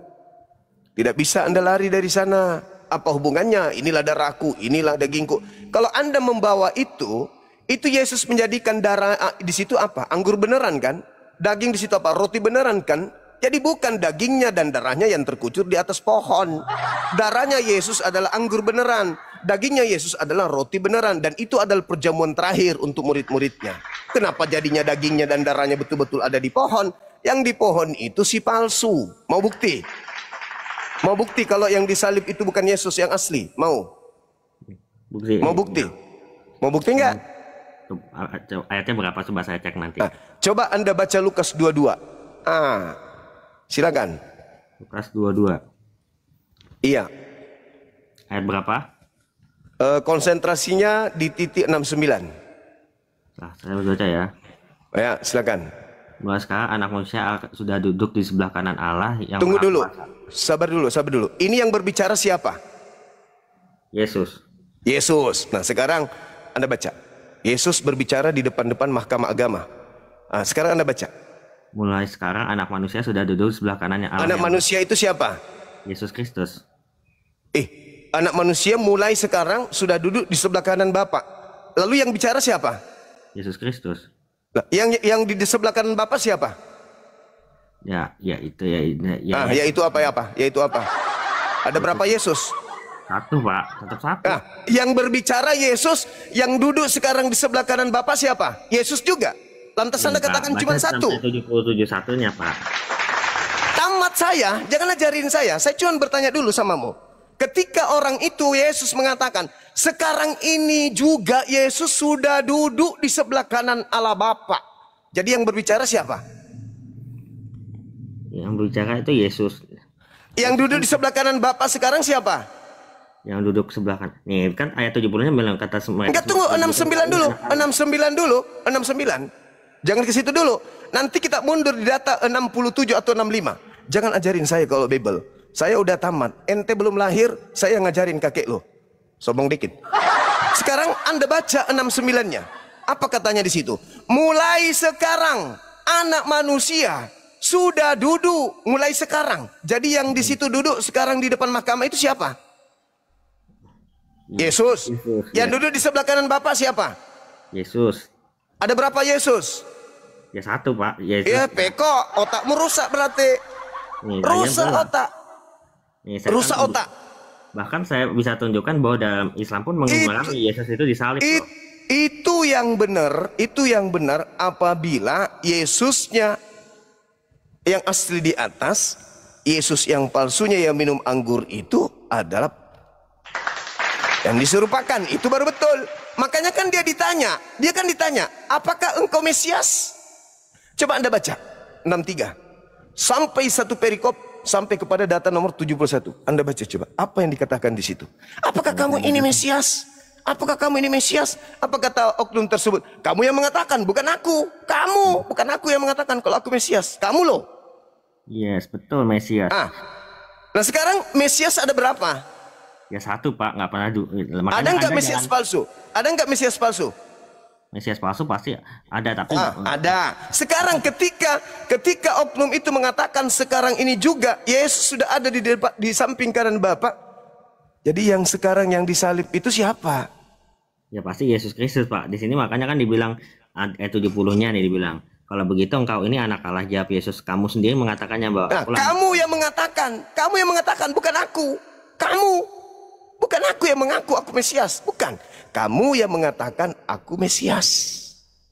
Tidak bisa Anda lari dari sana. Apa hubungannya? Inilah darahku, inilah dagingku. Kalau Anda membawa itu Yesus menjadikan darah di situ apa? Anggur beneran kan? Daging di situ apa? Roti beneran kan? Jadi bukan dagingnya dan darahnya yang terkucur di atas pohon. Darahnya Yesus adalah anggur beneran. Dagingnya Yesus adalah roti beneran. Dan itu adalah perjamuan terakhir untuk murid-muridnya. Kenapa jadinya dagingnya dan darahnya betul-betul ada di pohon? Yang di pohon itu si palsu. Mau bukti? Mau bukti kalau yang disalib itu bukan Yesus yang asli? Mau? Bukti. Mau bukti? Mau bukti enggak? Ayatnya berapa coba saya cek nanti. Nah, coba Anda baca Lukas 22. Silakan. Lukas 22. Iya. Ayat berapa? Konsentrasinya di titik 69. Nah, saya baca ya. Ya, silakan. Mulai sekarang anak manusia sudah duduk di sebelah kanan Allah yang Tunggu Maha dulu. Kuasa. Sabar dulu. Ini yang berbicara siapa? Yesus. Yesus. Nah, sekarang Anda baca. Yesus berbicara di depan-depan mahkamah agama. Sekarang Anda baca. Mulai sekarang anak manusia sudah duduk di sebelah kanannya Allah. Anak manusia itu siapa? Yesus Kristus. Anak manusia mulai sekarang sudah duduk di sebelah kanan Bapa. Lalu yang bicara siapa? Yesus Kristus. Nah, yang di sebelah kanan Bapa siapa? Ya itu ya. Yaitu apa? Ada berapa Yesus? Satu, Pak. Tetap satu. Nah, yang berbicara Yesus, yang duduk sekarang di sebelah kanan Bapa siapa? Yesus juga. Lantas Anda katakan cuma satu. 77 satunya, Pak. Tamat saya, jangan ajarin saya. Saya cuma bertanya dulu samamu. Ketika orang itu Yesus mengatakan, sekarang ini juga Yesus sudah duduk di sebelah kanan Allah Bapa. Jadi yang berbicara siapa? Yang berbicara itu Yesus. Yang duduk di sebelah kanan Bapa sekarang siapa? Yang duduk sebelah kanan. Nih kan ayat 70-nya bilang kata semua. Enggak, tunggu 69 dulu. 69. Jangan ke situ dulu. Nanti kita mundur di data 67 atau 65. Jangan ajarin saya kalau Bible. Saya udah tamat. Ente belum lahir, saya ngajarin kakek lo. Sombong dikit. Sekarang Anda baca 69-nya. Apa katanya di situ? Mulai sekarang anak manusia sudah duduk mulai sekarang. Jadi yang di situ duduk sekarang di depan mahkamah itu siapa? Yesus. Yang duduk di sebelah kanan Bapak siapa? Yesus. Ada berapa Yesus? Ya satu, Pak. Yesus. Ya peko, otakmu rusak berarti. Nih, Rusak saya otak. Nih, saya Rusak kan- otak. Bahkan saya bisa tunjukkan bahwa dalam Islam pun mengulangi Yesus itu disalib. loh. Itu yang benar apabila Yesusnya yang asli di atas, Yesus yang palsunya yang minum anggur itu adalah yang diserupakan. Itu baru betul. Makanya kan dia kan ditanya, apakah engkau Mesias? Coba Anda baca 63 sampai satu perikop sampai kepada data nomor 71. Anda baca coba, apa yang dikatakan di situ? Apakah kamu ini Mesias? Apakah kamu ini Mesias? Apa kata oknum tersebut? Kamu yang mengatakan, bukan aku. Kamu, bukan aku yang mengatakan kalau aku Mesias. Kamu loh. Yes, betul Mesias. Nah sekarang Mesias ada berapa? Ya satu, Pak, nggak pernah Ada nggak Mesias palsu? Ada nggak Mesias palsu? Mesias palsu pasti ada, tapi Ada. Sekarang ketika oknum itu mengatakan sekarang ini juga Yesus sudah ada di samping kanan Bapa. Jadi yang sekarang yang disalib itu siapa? ya pasti Yesus Kristus, Pak. Di sini makanya kan dibilang ayat 70-nya nih dibilang, kalau begitu engkau ini anak Allah. Jawab Yesus, kamu sendiri mengatakannya bahwa Nah, kamu yang mengatakan, bukan aku. Bukan aku yang mengaku aku Mesias, bukan. Kamu yang mengatakan aku Mesias.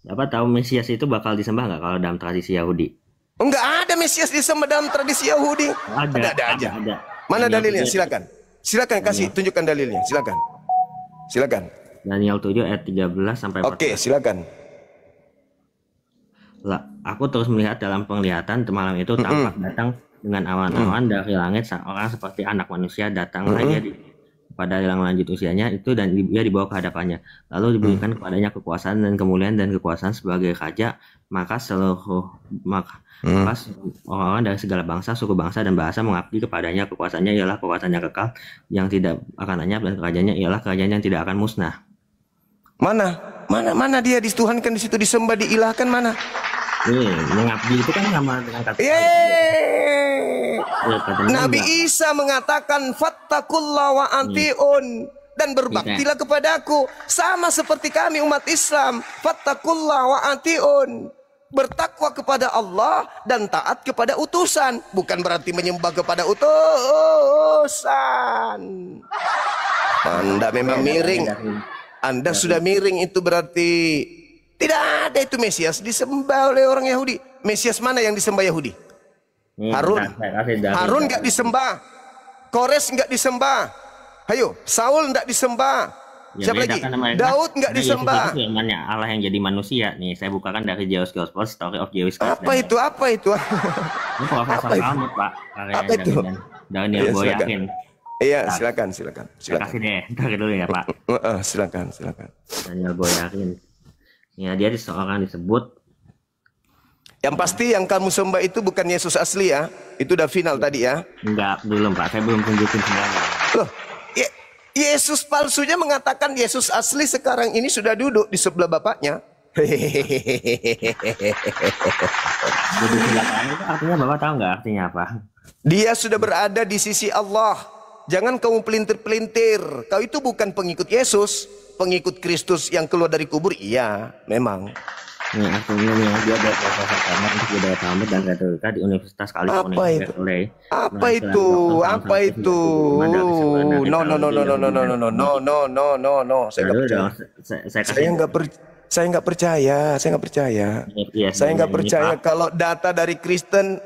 Bapak tahu Mesias itu bakal disembah nggak kalau dalam tradisi Yahudi? Enggak ada Mesias disembah dalam tradisi Yahudi. Ada aja. ada. Mana Daniel dalilnya? 7 Silakan kasih tunjukkan dalilnya. Silakan. Daniel 7 ayat 13 sampai 14. Oke, silakan. Lah, aku terus melihat dalam penglihatan malam itu tampak datang dengan awan-awan dari langit seorang seperti anak manusia. Datanglah dia pada yang lanjut usianya itu, dan dia dibawa ke hadapannya. Lalu diberikan kepadanya kekuasaan dan kemuliaan dan kekuasaan sebagai raja. Maka orang-orang dari segala bangsa, suku, bangsa, dan bahasa mengabdi kepadanya. Kekuasaannya ialah kekuasaan yang kekal yang tidak akan lenyap, dan kerajaannya ialah kerajaan yang tidak akan musnah. Mana dia dituhankan di situ, disembah, diilahkan, mana? Mengabdi itu kan sama dengan kata Nabi Isa mengatakan fattakullah wa atiun, dan berbaktilah kepadaku, sama seperti kami umat Islam. Fattakullah wa atiun, bertakwa kepada Allah dan taat kepada utusan, bukan berarti menyembah kepada utusan. Anda memang miring. Anda sudah miring, itu berarti tidak ada itu Mesias disembah oleh orang Yahudi. Mesias mana yang disembah Yahudi? Harun nggak disembah, Kores nggak disembah, ayo Saul nggak disembah, siapa lagi? Daud nggak disembah. Itu firman-Nya Allah yang jadi manusia. Nih saya bukakan dari Jewish Gospel, Story of Jewish Gospel. Apa itu? Ini Profesor Talmud, Pak. Apa itu? Daniel Boyakin. Iya, silakan. Saya kasih deh, ntar dulu ya Pak. Silakan. Daniel Boyakin. Ya, dia seorang disebut. Yang pasti yang kamu sembah itu bukan Yesus asli ya. Itu udah final tadi ya. Enggak, belum Pak. Saya belum tunjukin semuanya. Loh, Yesus palsunya mengatakan Yesus asli sekarang ini sudah duduk di sebelah Bapaknya. Jadi silakan itu artinya Bapak tahu nggak artinya apa? Dia sudah berada di sisi Allah. Jangan kamu pelintir-pelintir. Kau itu bukan pengikut Yesus, pengikut Kristus yang keluar dari kubur. Iya, memang. Ini artinya dia ada Profesor Talmud untuk budaya Talmud dan retorika di Universitas California. Apa itu? No. Saya nggak percaya. Saya nggak percaya kalau data dari Kristen.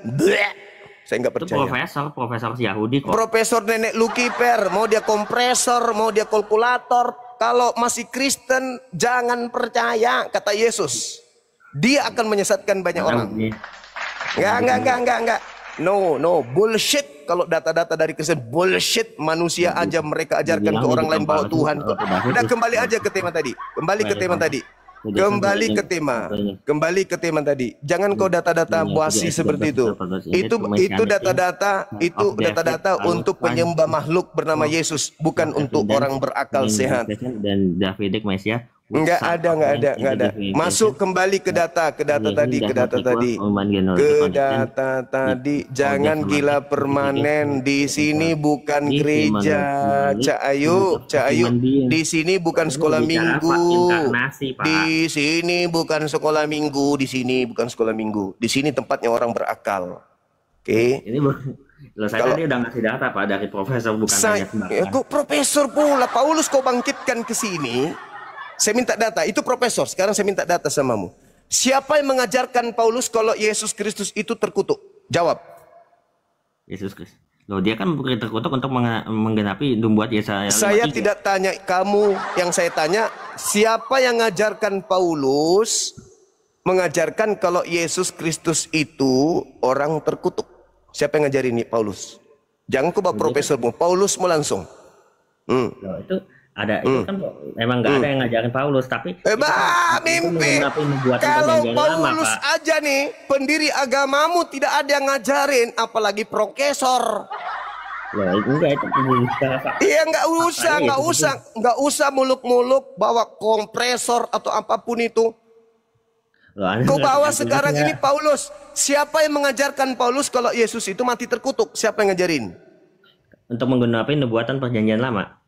Saya nggak percaya. Profesor Yahudi kok. Profesor nenek Lucifer, mau dia kompresor, mau dia kalkulator. Kalau masih Kristen, jangan percaya, kata Yesus. Dia akan menyesatkan banyak orang. Enggak. No, bullshit. Kalau data-data dari Kristen, bullshit. Manusia aja mereka ajarkan ke orang lain bahwa Tuhan. Udah, kembali aja ke tema tadi. Kembali ke tema tadi. Jangan kau data-data buasi seperti itu. Itu data-data untuk penyembah makhluk bernama Yesus, bukan untuk orang berakal sehat. Dan Davidic Messiah. Enggak ada. Masuk kembali ke data tadi. Jangan gila permanen. Di sini bukan gereja. Cak Ayu. Di sini bukan sekolah minggu. Di sini bukan sekolah minggu. Di sini tempatnya orang berakal. Oke. Ini saya tadi udah ngasih data Pak dari profesor, bukan hanya sembarangan. Kok profesor pula? Paulus kau bangkitkan ke sini. Saya minta data, itu profesor. Sekarang saya minta data samamu. Siapa yang mengajarkan Paulus kalau Yesus Kristus itu terkutuk? Jawab. Yesus Kristus. Loh, dia kan bukan terkutuk untuk menggenapi membuat Yesaya. Saya tidak tanya kamu, yang saya tanya siapa yang mengajarkan Paulus mengajarkan kalau Yesus Kristus itu orang terkutuk? Siapa yang ngajarin ini Paulus? Jangan kau bawa profesormu, Paulusmu langsung. Loh, itu ada itu kan emang nggak ada yang ngajarin Paulus, tapi mimpi. Kalau Paulus aja nih pendiri agamamu tidak ada yang ngajarin, apalagi profesor. Loh, enggak itu secara fakta Iya faktanya Yesus itu. nggak usah muluk-muluk bawa kompresor atau apapun itu. Loh, Anda Kau ngerti bawa artinya sekarang ini nggak? Paulus. Siapa yang mengajarkan Paulus kalau Yesus itu mati terkutuk? Siapa yang ngajarin? Untuk menggenapi nubuatan perjanjian lama.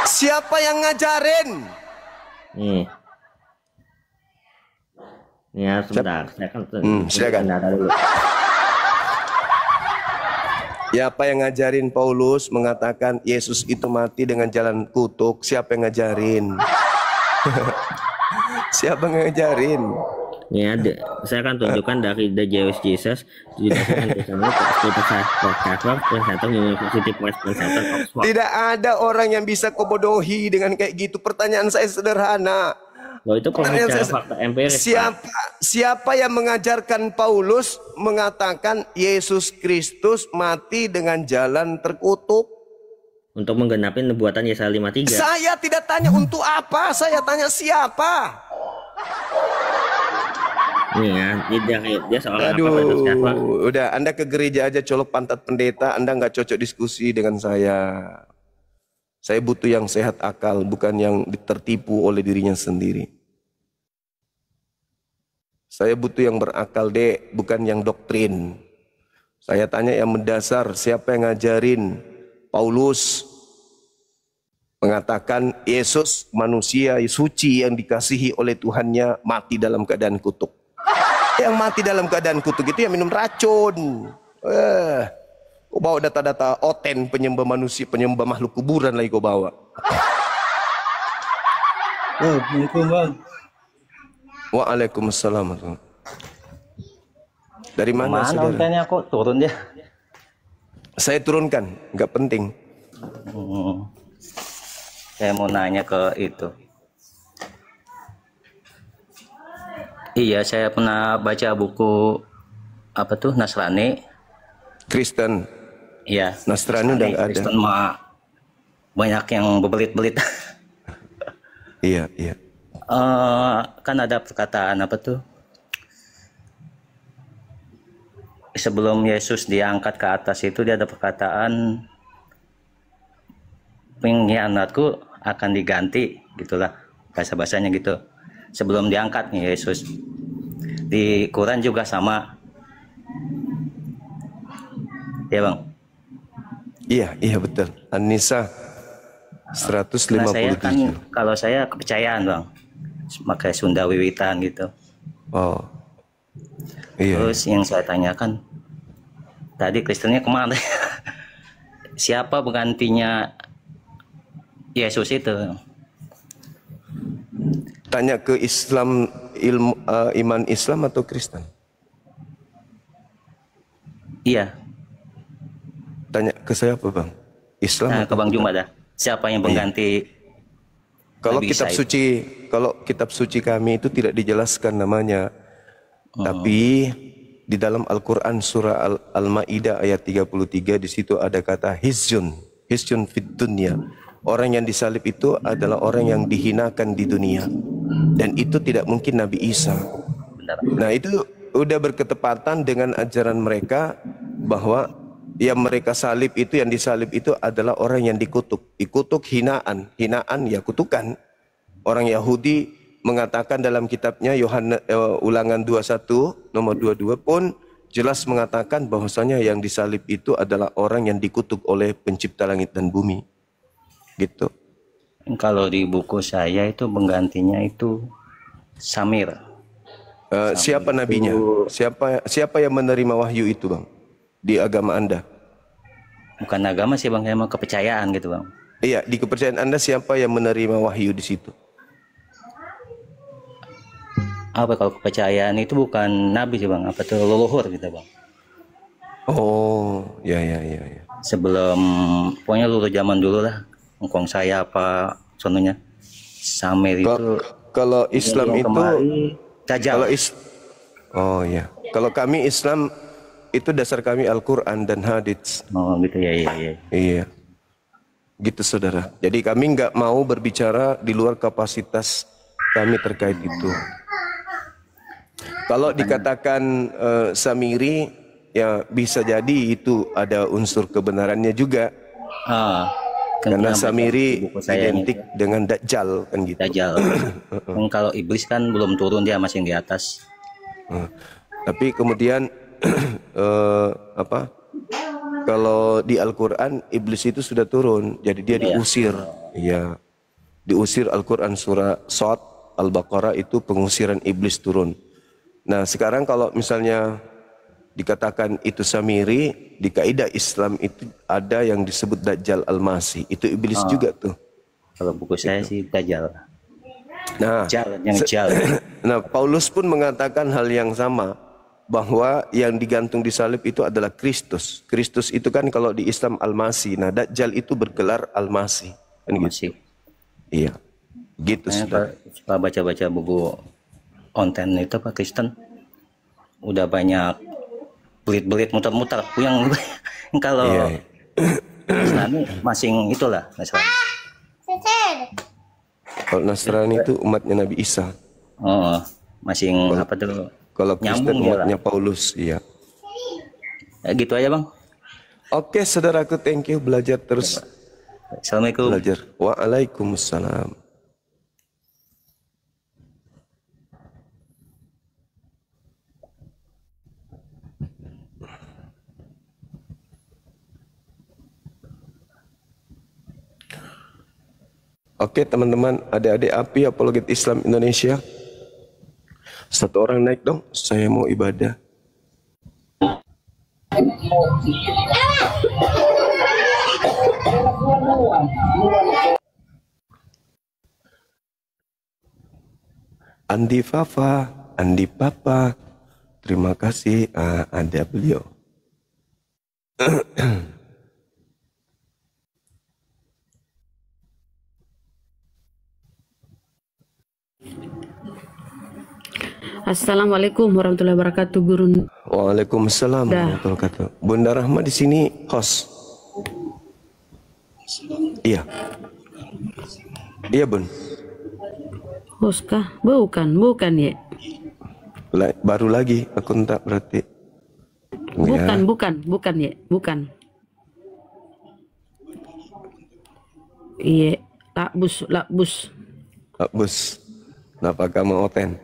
Siapa yang ngajarin? Nih. Ya, sebentar. Saya kan silakan. data dulu. Siapa yang ngajarin Paulus mengatakan Yesus itu mati dengan jalan kutuk? Siapa yang ngajarin? Siapa yang ngajarin? Ya, saya akan tunjukkan dari The Jewish Jesus, Judaism Testimony, Professor University Press Center Oxford. Tidak ada orang yang bisa kau bodohi dengan kayak gitu. Pertanyaan saya sederhana. Loh, itu Pertanyaan pembicara saya, fakta empiris, Pak. siapa yang mengajarkan Paulus mengatakan Yesus Kristus mati dengan jalan terkutuk? Untuk menggenapi nubuatan Yesaya 53. Saya tidak tanya untuk apa, saya tanya siapa. Nih ya, dia seorang apa Pak Sekarang? Udah Anda ke gereja aja colok pantat pendeta, Anda nggak cocok diskusi dengan saya. Saya butuh yang sehat akal, bukan yang tertipu oleh dirinya sendiri. Saya butuh yang berakal, Dek, bukan yang doktrin. Saya tanya yang mendasar, siapa yang ngajarin Paulus mengatakan Yesus manusia suci yang dikasihi oleh Tuhannya mati dalam keadaan kutuk. Yang mati dalam keadaan kutuk itu yang minum racun. Kau bawa data-data oten penyembah manusia, penyembah makhluk kuburan lagi kau bawa. Assalamualaikum Bang. Waalaikumsalam. Dari mana saudara? Ontennya kok turun ya? Saya turunkan, nggak penting. Saya mau nanya ke itu. Iya, saya pernah baca buku apa tuh Nasrani. Kristen, Iya. Nasrani udah nggak ada. Kristen mah banyak yang bebelit-belit. Iya, iya. Kan ada perkataan apa tuh? Sebelum Yesus diangkat ke atas itu dia ada perkataan pengkhianatku akan diganti, gitulah bahasa-bahasanya gitu. Sebelum diangkat nih Yesus. Di Quran juga sama. Ya Bang. Iya, iya betul. An-Nisa Nah, saya kan 157. kalau saya kepercayaan Bang, pakai Sunda Wiwitan gitu. Oh, iya. Terus yang saya tanyakan tadi Kristennya kemana? Siapa penggantinya Yesus itu? Tanya ke Islam, iman Islam atau Kristen? Iya. Tanya ke saya apa bang? Islam Nah, atau ke Bang bukan? Juma dah. Siapa yang pengganti? Kalau Nabi kitab Isa itu? suci, kalau kitab suci kami itu tidak dijelaskan namanya. Tapi di dalam Al-Qur'an surah Al-Maidah ayat 33 di situ ada kata hizyun fid dunya. Orang yang disalib itu adalah orang yang dihinakan di dunia. Dan itu tidak mungkin Nabi Isa. Bentar. Nah, itu udah berketepatan dengan ajaran mereka bahwa yang mereka salib itu, yang disalib itu adalah orang yang dikutuk. Dikutuk hinaan ya kutukan. Orang Yahudi mengatakan dalam kitabnya Ulangan 21 nomor 22 pun jelas mengatakan bahwasanya yang disalib itu adalah orang yang dikutuk oleh pencipta langit dan bumi. Gitu. Kalau di buku saya itu penggantinya itu Samir. Siapa nabinya? Siapa yang menerima wahyu itu, Bang? Di agama Anda? Bukan agama sih Bang, emang kepercayaan gitu Bang. Iya, di kepercayaan Anda siapa yang menerima wahyu di situ? Apa kalau kepercayaan itu bukan nabi sih Bang, apa tuh leluhur gitu Bang. Oh, ya. Sebelum pokoknya leluhur zaman dulu lah. Engkong saya apa sononya Samir itu. Kalau Islam yang itu kemari, Dajjal. Oh ya. Kalau kami Islam itu dasar kami Al-Qur'an dan hadits. Oh gitu ya. Iya. Gitu saudara. Jadi kami nggak mau berbicara di luar kapasitas kami terkait itu. Kalau dikatakan Samiri, ya bisa jadi itu ada unsur kebenarannya juga. Kan Karena pernah baca Samiri buku saya ini, identik dengan Dajjal kan gitu. Dajjal. Kan kalau iblis kan belum turun, dia masih di atas. Tapi kemudian apa? Kalau di Al-Quran iblis itu sudah turun, jadi dia diusir. Ya, diusir. Al-Quran surah Shad Al-Baqarah itu pengusiran iblis turun. Nah sekarang kalau misalnya dikatakan itu Samiri, di kaidah Islam itu ada yang disebut Dajjal Al-Masih, itu iblis juga tuh. Kalau buku saya sih Dajjal. Nah, Jal. nah Paulus pun mengatakan hal yang sama, bahwa yang digantung di salib itu adalah Kristus. Kristus itu kan kalau di Islam Al-Masih. Nah Dajjal itu bergelar Al-Masih. Kan gitu. Iya. Gitu sudah. Setelah baca-baca buku konten itu Pak Kristen, udah banyak belit-belit muter-muter puyeng. Kalau Nasrani masing itulah Nasrani. Kalau Nasrani itu umatnya Nabi Isa. Oh, masing apa tuh? Kalau Kristen umatnya Paulus, iya. Ya, gitu aja Bang. Oke saudaraku, thank you, belajar terus. Assalamualaikum. Belajar. Waalaikumsalam. Oke teman-teman, adik-adik api apologet Islam Indonesia, satu orang naik dong, saya mau ibadah. Andi Fafa, Andi Papa, terima kasih, ada beliau. Assalamualaikum warahmatullahi wabarakatuh, Guru. Waalaikumsalam warahmatullahi wabarakatuh. Bunda Rahma di sini host. Iya. Iya Bun. Host kah? Bukan ya. Baru lagi aku entak berarti. Bukan ya. Iya, lakbus. Kenapa kamu oten?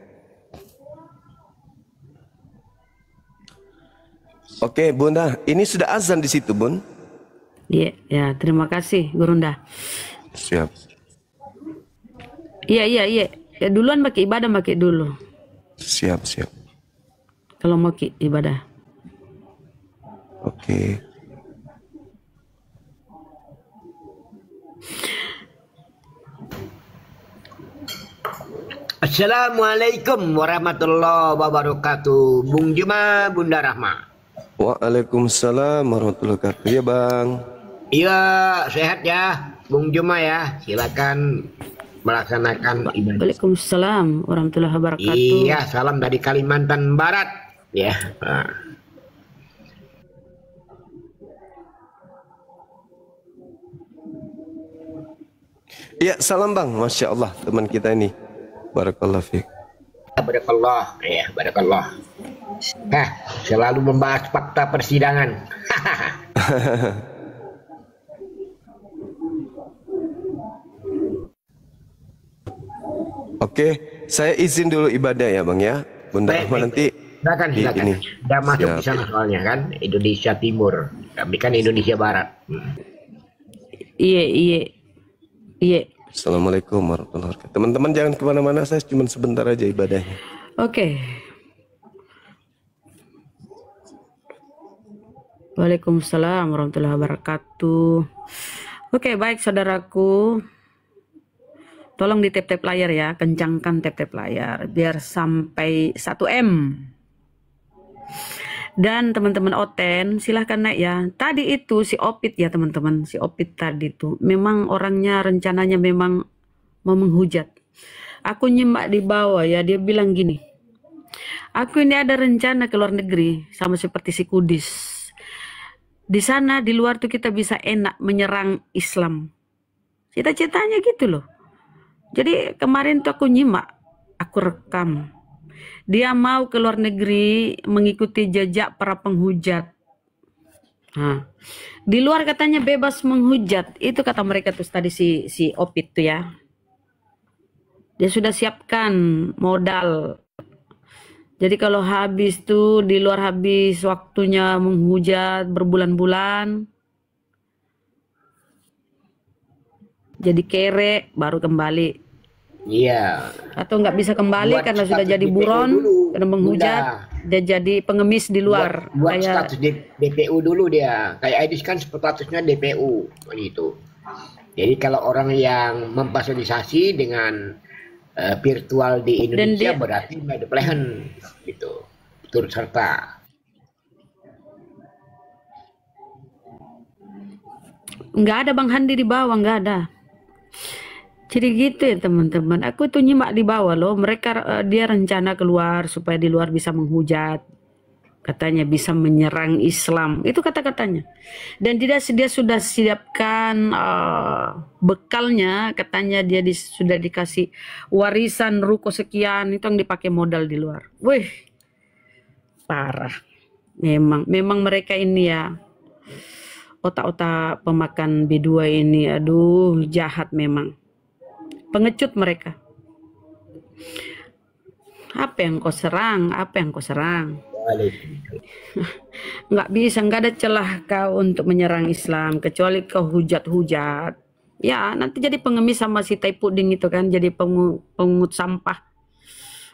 Oke, Bunda, ini sudah azan di situ, Bun. Iya, ya, terima kasih, Gurunda. Siap. Iya. Ya, duluan pakai ibadah, pakai dulu. Siap. Kalau mau ibadah. Oke. Assalamualaikum warahmatullahi wabarakatuh. Bung Juma, Bunda Rahma. Waalaikumsalam warahmatullahi wabarakatuh. Ya Bang. Iya, sehat ya, Bung Juma ya. Silakan melaksanakan ibadah. Waalaikumsalam warahmatullahi wabarakatuh. Iya, salam dari Kalimantan Barat. Ya. Iya, salam Bang. Masya Allah, teman kita ini. Barakallah fiik. Barakallah, ya, barakallah. Selalu membahas fakta persidangan. Oke, saya izin dulu ibadah ya Bang ya. Bunda Rahma nanti silakan. ini. Udah masuk di sana soalnya kan, Indonesia Timur. Kami kan Indonesia Barat. Iya. Assalamualaikum warahmatullahi wabarakatuh. Teman-teman jangan kemana-mana, saya cuma sebentar aja ibadahnya. Oke. Waalaikumsalam warahmatullahi wabarakatuh. Oke, baik saudaraku. Tolong di tap-tap layar ya, kencangkan tap-tap layar biar sampai 1M. Dan teman-teman Oten silahkan naik ya. Tadi itu si Opit ya teman-teman, si Opit tadi tuh memang orangnya rencananya memang mau menghujat. Aku nyimak di bawah ya, dia bilang gini, aku ini ada rencana ke luar negeri sama seperti si Kudis. Di sana di luar tuh kita bisa enak menyerang Islam. Cita-citanya gitu loh. Jadi kemarin tuh aku nyimak, aku rekam. Dia mau ke luar negeri mengikuti jejak para penghujat. Nah, di luar katanya bebas menghujat. Itu kata mereka tuh tadi si Opit tuh ya. Dia sudah siapkan modal. Jadi kalau habis tuh di luar habis waktunya menghujat berbulan-bulan, jadi kere baru kembali. Iya. Atau nggak bisa kembali Buat karena sudah status jadi DPO buron, dulu, karena menghujat, Bunda. dia jadi pengemis di luar. Buat Kayak status DPU dulu dia. Kayak Aidis kan statusnya DPU gitu. Jadi kalau orang yang memfasilitasi dengan virtual di Indonesia dia- berarti medeplehan gitu. Turut serta. nggak ada Bang Handi di bawah, nggak ada. Jadi gitu ya teman-teman. Aku tuh nyimak di bawah loh. Mereka dia rencana keluar supaya di luar bisa menghujat. Katanya bisa menyerang Islam. Itu kata-katanya. Dan dia sudah siapkan bekalnya. Katanya dia sudah dikasih warisan ruko sekian. Itu yang dipakai modal di luar. Wih, parah. Memang mereka ini ya. Otak-otak pemakan B2 ini. Aduh, jahat memang. Pengecut mereka. Apa yang kau serang? Apa yang kau serang? Nggak bisa, nggak ada celah kau untuk menyerang Islam kecuali kau hujat-hujat. Ya nanti jadi pengemis sama si Tai Puding itu kan, jadi pengut sampah.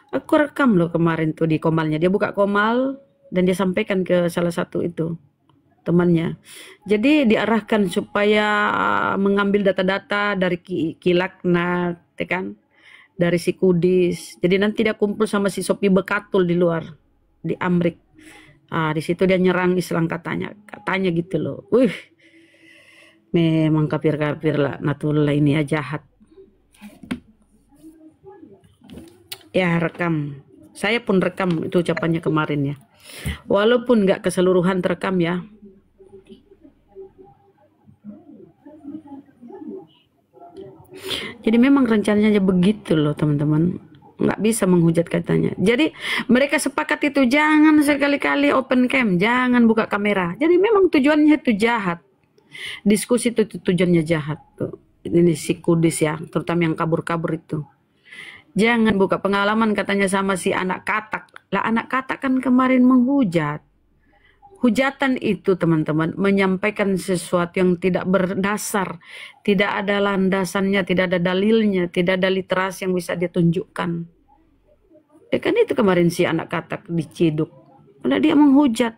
Aku rekam loh kemarin tuh di komalnya, dia buka komal dan dia sampaikan ke salah satu itu temannya. Jadi diarahkan supaya mengambil data-data dari Kilaknat, ya kan, dari si Kudis. Jadi nanti dia kumpul sama si Sopi Bekatul di luar, di Amrik. Di situ dia nyerang Islam katanya gitu loh. Wih, memang kafir-kafir lah, Natullah ini ya jahat. Ya rekam, saya pun rekam itu ucapannya kemarin ya. Walaupun nggak keseluruhan terekam ya. Jadi memang rencananya begitu loh teman-teman. Nggak bisa menghujat katanya. Jadi mereka sepakat itu jangan sekali-kali open cam, jangan buka kamera. Jadi memang tujuannya itu jahat. Diskusi itu tujuannya jahat tuh. Ini si Kudis ya, terutama yang kabur-kabur itu. Jangan buka pengalaman katanya sama si anak katak. Lah anak katak kan kemarin menghujat. Hujatan itu teman-teman menyampaikan sesuatu yang tidak berdasar, tidak ada landasannya, tidak ada dalilnya, tidak ada literasi yang bisa ditunjukkan. Ya kan itu kemarin si anak katak diciduk. Udah dia menghujat.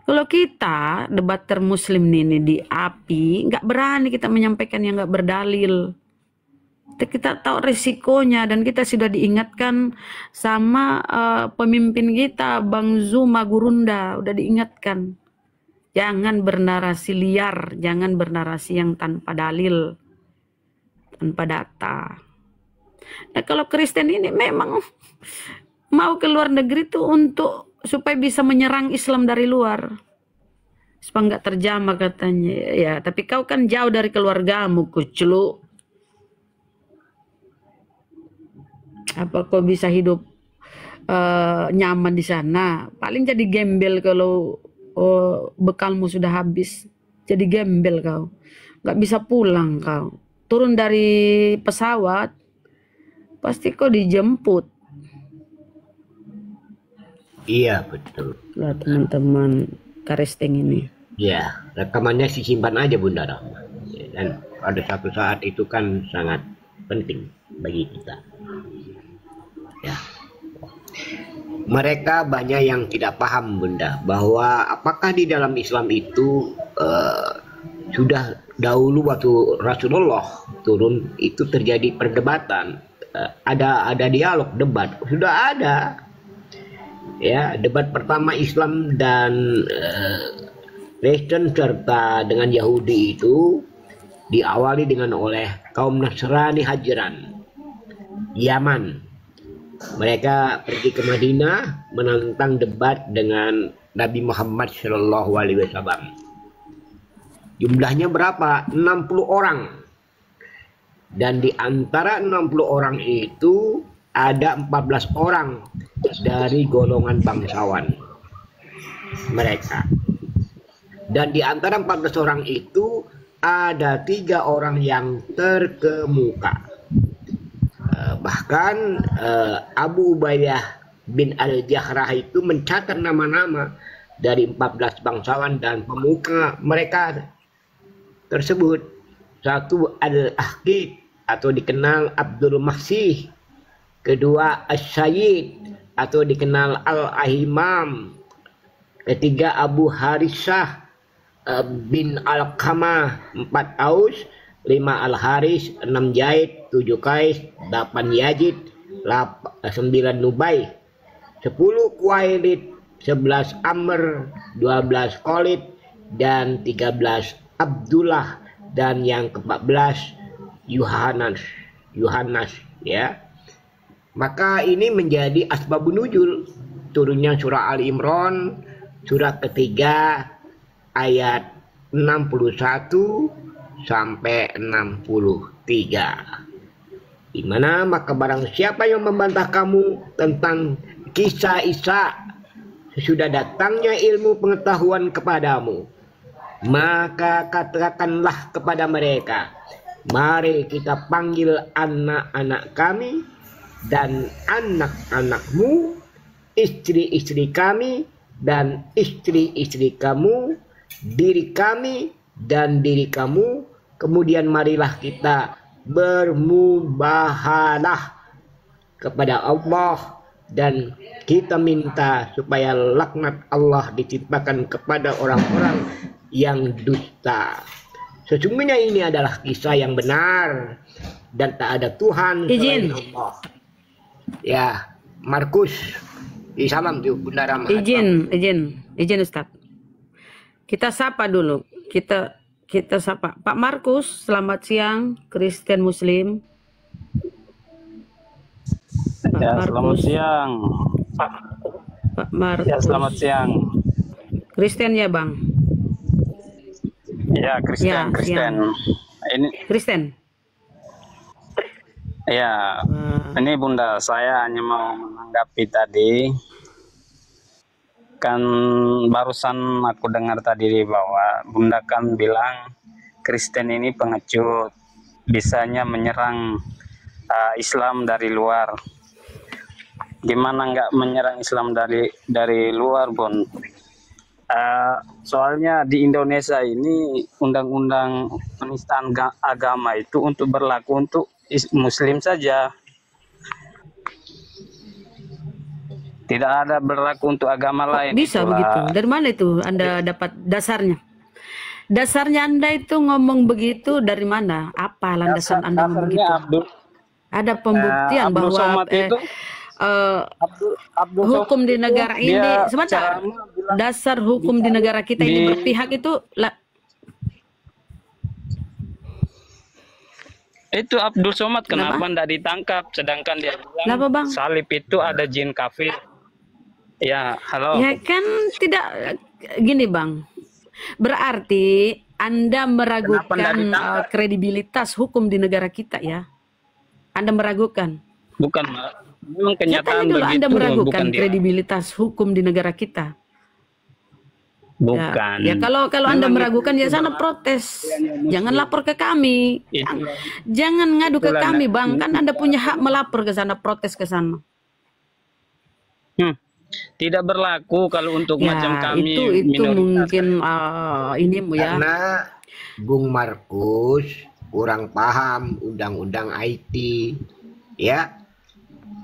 Kalau kita debater muslim ini di API, nggak berani kita menyampaikan yang nggak berdalil. Kita tahu risikonya dan kita sudah diingatkan sama pemimpin kita Bang Zuma Gurunda, udah diingatkan jangan bernarasi liar, jangan bernarasi yang tanpa dalil, tanpa data. Nah kalau Kristen ini memang mau ke luar negeri tuh untuk supaya bisa menyerang Islam dari luar supaya nggak terjamah katanya ya. Tapi kau kan jauh dari keluargamu kuclu. Apa kau bisa hidup nyaman di sana? Paling jadi gembel kalau bekalmu sudah habis. Jadi gembel kau. Nggak bisa pulang kau. Turun dari pesawat, pasti kau dijemput. Iya betul. Lah teman-teman Karesteng ini. Ya, rekamannya simpan aja Bunda Rahma. Ya, dan pada satu saat itu kan sangat penting bagi kita. Ya. Mereka banyak yang tidak paham Bunda bahwa apakah di dalam Islam itu sudah dahulu waktu Rasulullah turun itu terjadi perdebatan, ada dialog debat sudah ada ya. Debat pertama Islam dan Kristen serta dengan Yahudi itu diawali dengan oleh kaum Nasrani Hajran Yaman. Mereka pergi ke Madinah menantang debat dengan Nabi Muhammad SAW. Jumlahnya berapa? 60 orang. Dan di antara 60 orang itu ada 14 orang dari golongan bangsawan mereka. Dan di antara 14 orang itu ada 3 orang yang terkemuka. Bahkan Abu Ubaidah bin Al-Jahrah itu mencatat nama-nama dari 14 bangsawan dan pemuka mereka tersebut. Satu Al-Ahqid atau dikenal Abdul Masih, kedua As-Sayyid atau dikenal Al-Ahimam, ketiga Abu Harisah bin Al-Qamah, 4 Aus, 5 Al-Haris, 6 Zaid, 7 Qais, 8 Yazid, 9 Nubay, 10 Kuwailid, 11 Amr, 12 Khalid, dan 13 Abdullah, dan yang ke-14 Yohanes, ya. Maka ini menjadi asbabun nuzul turunnya surah Ali Imran surah ketiga ayat 61 sampai 63. Di mana maka barang siapa yang membantah kamu tentang kisah Isa sesudah datangnya ilmu pengetahuan kepadamu, maka katakanlah kepada mereka, mari kita panggil anak-anak kami dan anak-anakmu, istri-istri kami dan istri-istri kamu, diri kami dan diri kamu, kemudian marilah kita bermubahalah kepada Allah dan kita minta supaya laknat Allah ditimpakan kepada orang-orang yang dusta. Sesungguhnya ini adalah kisah yang benar dan tak ada Tuhan selain Allah. Ya, Markus. Salam tuh Bunda Rama. Izin Ustaz. Kita sapa dulu. Kita sapa Pak Markus. Selamat siang, Kristen Muslim. Pak Ya, Markus. selamat siang. Pak Markus. Ya, selamat siang. Kristen ya, Bang? Ya, Kristen, Ya, Kristen. siang. Ini Kristen. ya, ini Bunda, saya hanya mau menanggapi tadi. Kan barusan aku dengar tadi bahwa Bunda kan bilang Kristen ini pengecut, bisanya menyerang Islam dari luar. Gimana nggak menyerang Islam dari luar, Bun? Soalnya di Indonesia ini undang-undang penistaan agama itu untuk berlaku untuk Muslim saja, tidak ada berlaku untuk agama lain. Bisa Itulah. begitu? Dari mana itu Anda dapat dasarnya? Dasarnya Anda itu ngomong begitu dari mana? Apa landasan Anda ngomong begitu? Ada pembuktian Abdul bahwa Somad itu hukum di negara ini, dia sebentar, dasar hukum di negara kita ini berpihak itu Abdul Somad kenapa tidak ditangkap, sedangkan dia bilang Kenapa, Bang? salib itu ada jin kafir. Ya, halo. ya kan tidak gini Bang, berarti Anda meragukan kredibilitas hukum di negara kita ya? Anda meragukan? Bukan, memang Saya tanya kenyataan dulu, begitu. Anda meragukan bukan dia. kredibilitas hukum di negara kita? Bukan. Ya kalau Anda meragukan ya sana protes. Jangan lapor ke kami. Jangan ngadu ke kami, Bang. Kan Anda punya hak melapor ke sana, protes ke sana. Tidak berlaku kalau untuk Ya, macam kami itu minoritas. mungkin ini ya. Karena Bung Markus kurang paham undang-undang IT, ya.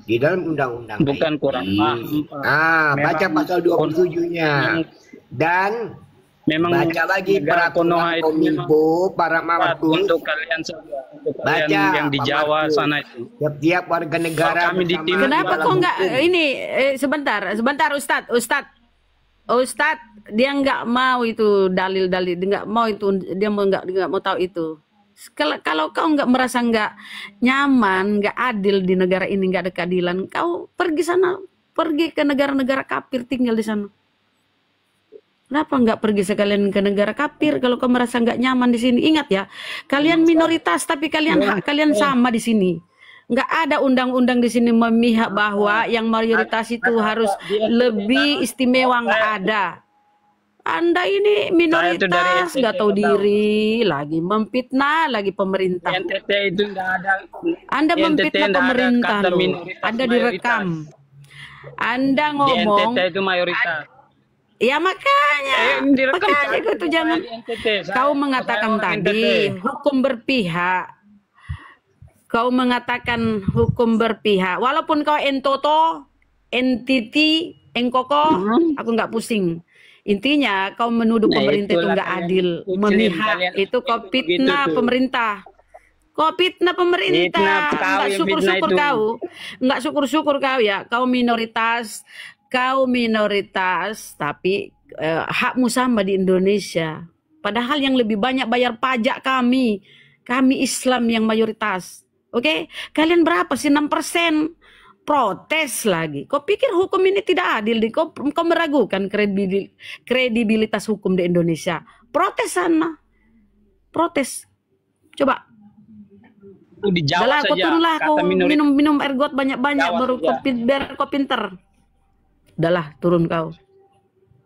Di dalam undang-undang Bukan IT, kurang paham, Pak. baca Memang pasal 27-nya. Dan memang baca lagi negara peraturan Konoha itu Kominfo para Markus. untuk kalian saja, untuk Baca kalian yang di Pak Jawa Markus. sana itu. Setiap warga negara Kalau kami di bersama timur, Kenapa dalam kok nggak hukum. ini sebentar Ustadz dia nggak mau itu dalil-dalil, dia nggak mau itu, dia nggak mau tahu itu. Kalau kau nggak merasa nggak nyaman, nggak adil di negara ini, nggak ada keadilan, kau pergi sana, pergi ke negara-negara kafir, tinggal di sana. Kenapa nggak pergi sekalian ke negara kafir kalau kau merasa nggak nyaman di sini? Ingat ya, kalian minoritas tapi kalian hak kalian sama di sini. nggak ada undang-undang di sini memihak bahwa yang mayoritas itu harus lebih istimewa, nggak ada. Anda ini minoritas, nggak tahu diri, lagi memfitnah lagi pemerintah. NTT itu nggak ada. Anda memfitnah pemerintah loh. Anda direkam. Anda Di ngomong, NTT itu mayoritas. ya makanya itu jangan. Kau mengatakan tadi hukum berpihak. Kau mengatakan hukum berpihak. Walaupun kau entoto, entiti, engkoko, aku nggak pusing. Intinya kau menuduh pemerintah itu nggak adil, memihak, itu kau fitnah pemerintah. Kau fitnah pemerintah, nggak syukur-syukur kau, nggak syukur-syukur kau ya. Kau minoritas, tapi hakmu sama di Indonesia. Padahal yang lebih banyak bayar pajak kami Islam yang mayoritas. Oke, kalian berapa sih? 6%. Protes lagi. Kau pikir hukum ini tidak adil? Kau meragukan kredibilitas hukum di Indonesia. Protes sana. Protes. Coba. Dijawab kau saja. turunlah, kau minum air got banyak-banyak baru biar kau pinter. Udahlah, turun kau.